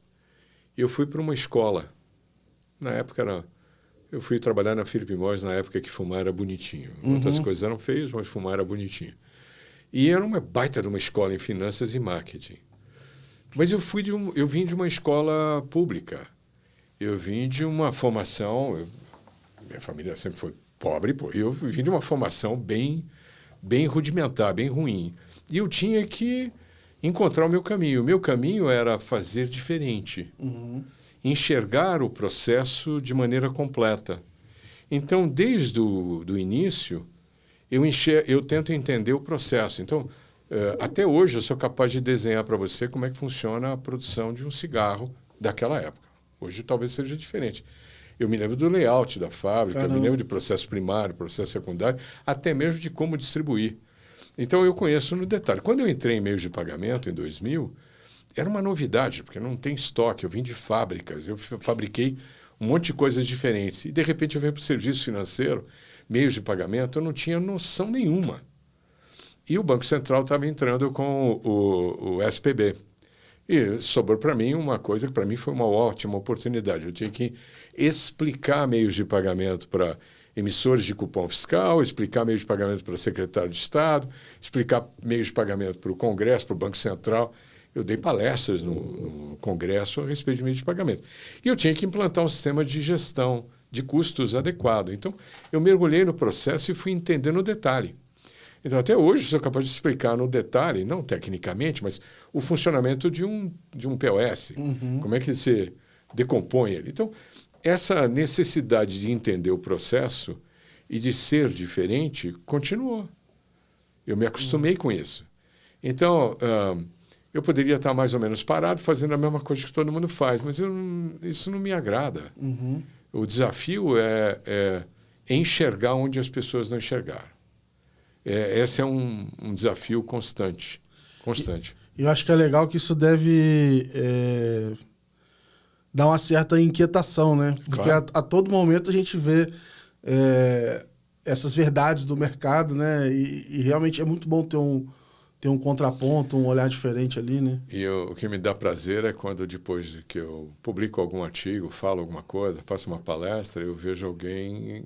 eu fui para uma escola. Na época, eu fui trabalhar na Philip Morris na época que fumar era bonitinho. Outras coisas eram feias, mas fumar era bonitinho. E era uma baita de uma escola em finanças e marketing. Mas eu vim de uma escola pública. Eu vim de uma formação... minha família sempre foi pobre, eu vim de uma formação bem rudimentar, bem ruim. E eu tinha que encontrar o meu caminho. O meu caminho era fazer diferente. Enxergar o processo de maneira completa. Então, desde o início, eu tento entender o processo. Então, até hoje, eu sou capaz de desenhar para você como é que funciona a produção de um cigarro daquela época. Hoje, talvez seja diferente. Eu me lembro do layout da fábrica, eu me lembro de processo primário, processo secundário, até mesmo de como distribuir. Então, eu conheço no detalhe. Quando eu entrei em meios de pagamento, em 2000, era uma novidade, porque não tem estoque. Eu vim de fábricas, eu fabriquei um monte de coisas diferentes. E, de repente, eu venho para o serviço financeiro, meios de pagamento, eu não tinha noção nenhuma. E o Banco Central estava entrando com o SPB. E sobrou para mim uma coisa que para mim foi uma ótima oportunidade. Eu tinha que explicar meios de pagamento para emissores de cupom fiscal, explicar meios de pagamento para secretário de Estado, explicar meios de pagamento para o Congresso, para o Banco Central. Eu dei palestras no Congresso a respeito de meios de pagamento. E eu tinha que implantar um sistema de gestão de custos adequado. Então, eu mergulhei no processo e fui entendendo o detalhe. Então, até hoje, sou capaz de explicar no detalhe, não tecnicamente, mas o funcionamento de um POS. Como é que você decompõe ele. Então, essa necessidade de entender o processo e de ser diferente continuou. Eu me acostumei com isso. Então, eu poderia estar mais ou menos parado fazendo a mesma coisa que todo mundo faz, mas isso não me agrada. O desafio é enxergar onde as pessoas não enxergaram. Esse é um desafio constante. Eu acho que é legal que isso deve dar uma certa inquietação, né? Porque claro. a todo momento a gente vê essas verdades do mercado, né? E realmente é muito bom ter um contraponto, um olhar diferente ali, né? E o que me dá prazer é quando, depois de que eu publico algum artigo, falo alguma coisa, faço uma palestra, eu vejo alguém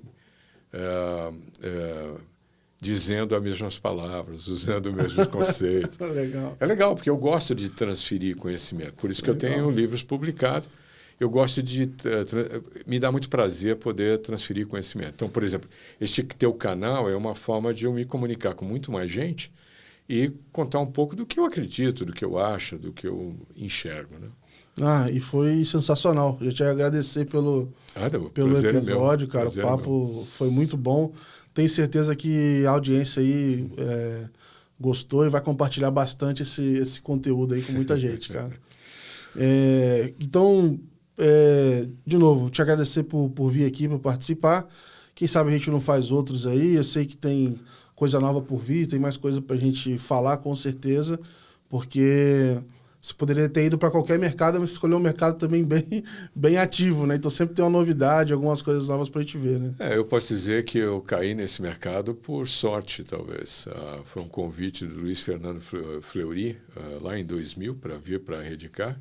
dizendo as mesmas palavras, usando os mesmos conceitos. Legal. É legal, porque eu gosto de transferir conhecimento. Por isso que eu tenho livros publicados. Eu gosto de... me dá muito prazer poder transferir conhecimento. Então, por exemplo, este teu canal é uma forma de eu me comunicar com muito mais gente e contar um pouco do que eu acredito, do que eu acho, do que eu enxergo, né? E foi sensacional. Eu te agradecer pelo episódio, cara. O papo foi muito bom. Tenho certeza que a audiência aí gostou e vai compartilhar bastante esse conteúdo aí com muita gente, cara. Então, de novo, te agradecer por vir aqui, por participar. Quem sabe a gente não faz outros aí. Eu sei que tem coisa nova por vir, tem mais coisa pra gente falar, com certeza, porque você poderia ter ido para qualquer mercado, mas escolheu um mercado também bem ativo, né? Então sempre tem uma novidade, algumas coisas novas para a gente ver, né? Eu posso dizer que eu caí nesse mercado por sorte, talvez. Foi um convite do Luiz Fernando Fleury, lá em 2000, para vir para a Reddicar.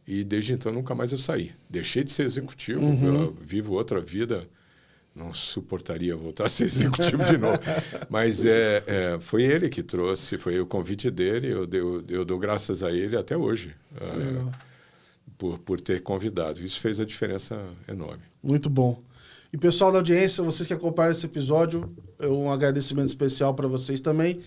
E desde então nunca mais eu saí. Deixei de ser executivo, eu vivo outra vida não suportaria voltar a ser executivo de novo. Mas foi ele que trouxe, foi o convite dele, eu dou graças a ele até hoje, por ter convidado. Isso fez a diferença enorme. Muito bom. E pessoal da audiência, vocês que acompanharam esse episódio, um agradecimento especial para vocês também.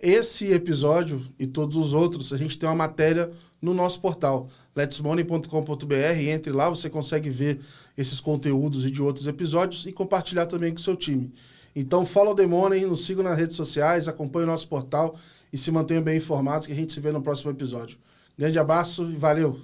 Esse episódio e todos os outros, a gente tem uma matéria no nosso portal, letsmoney.com.br. Entre lá, você consegue ver esses conteúdos e de outros episódios e compartilhar também com o seu time. Então, follow the money, nos sigam nas redes sociais, acompanhe o nosso portal e se mantenham bem informados, que a gente se vê no próximo episódio. Grande abraço e valeu!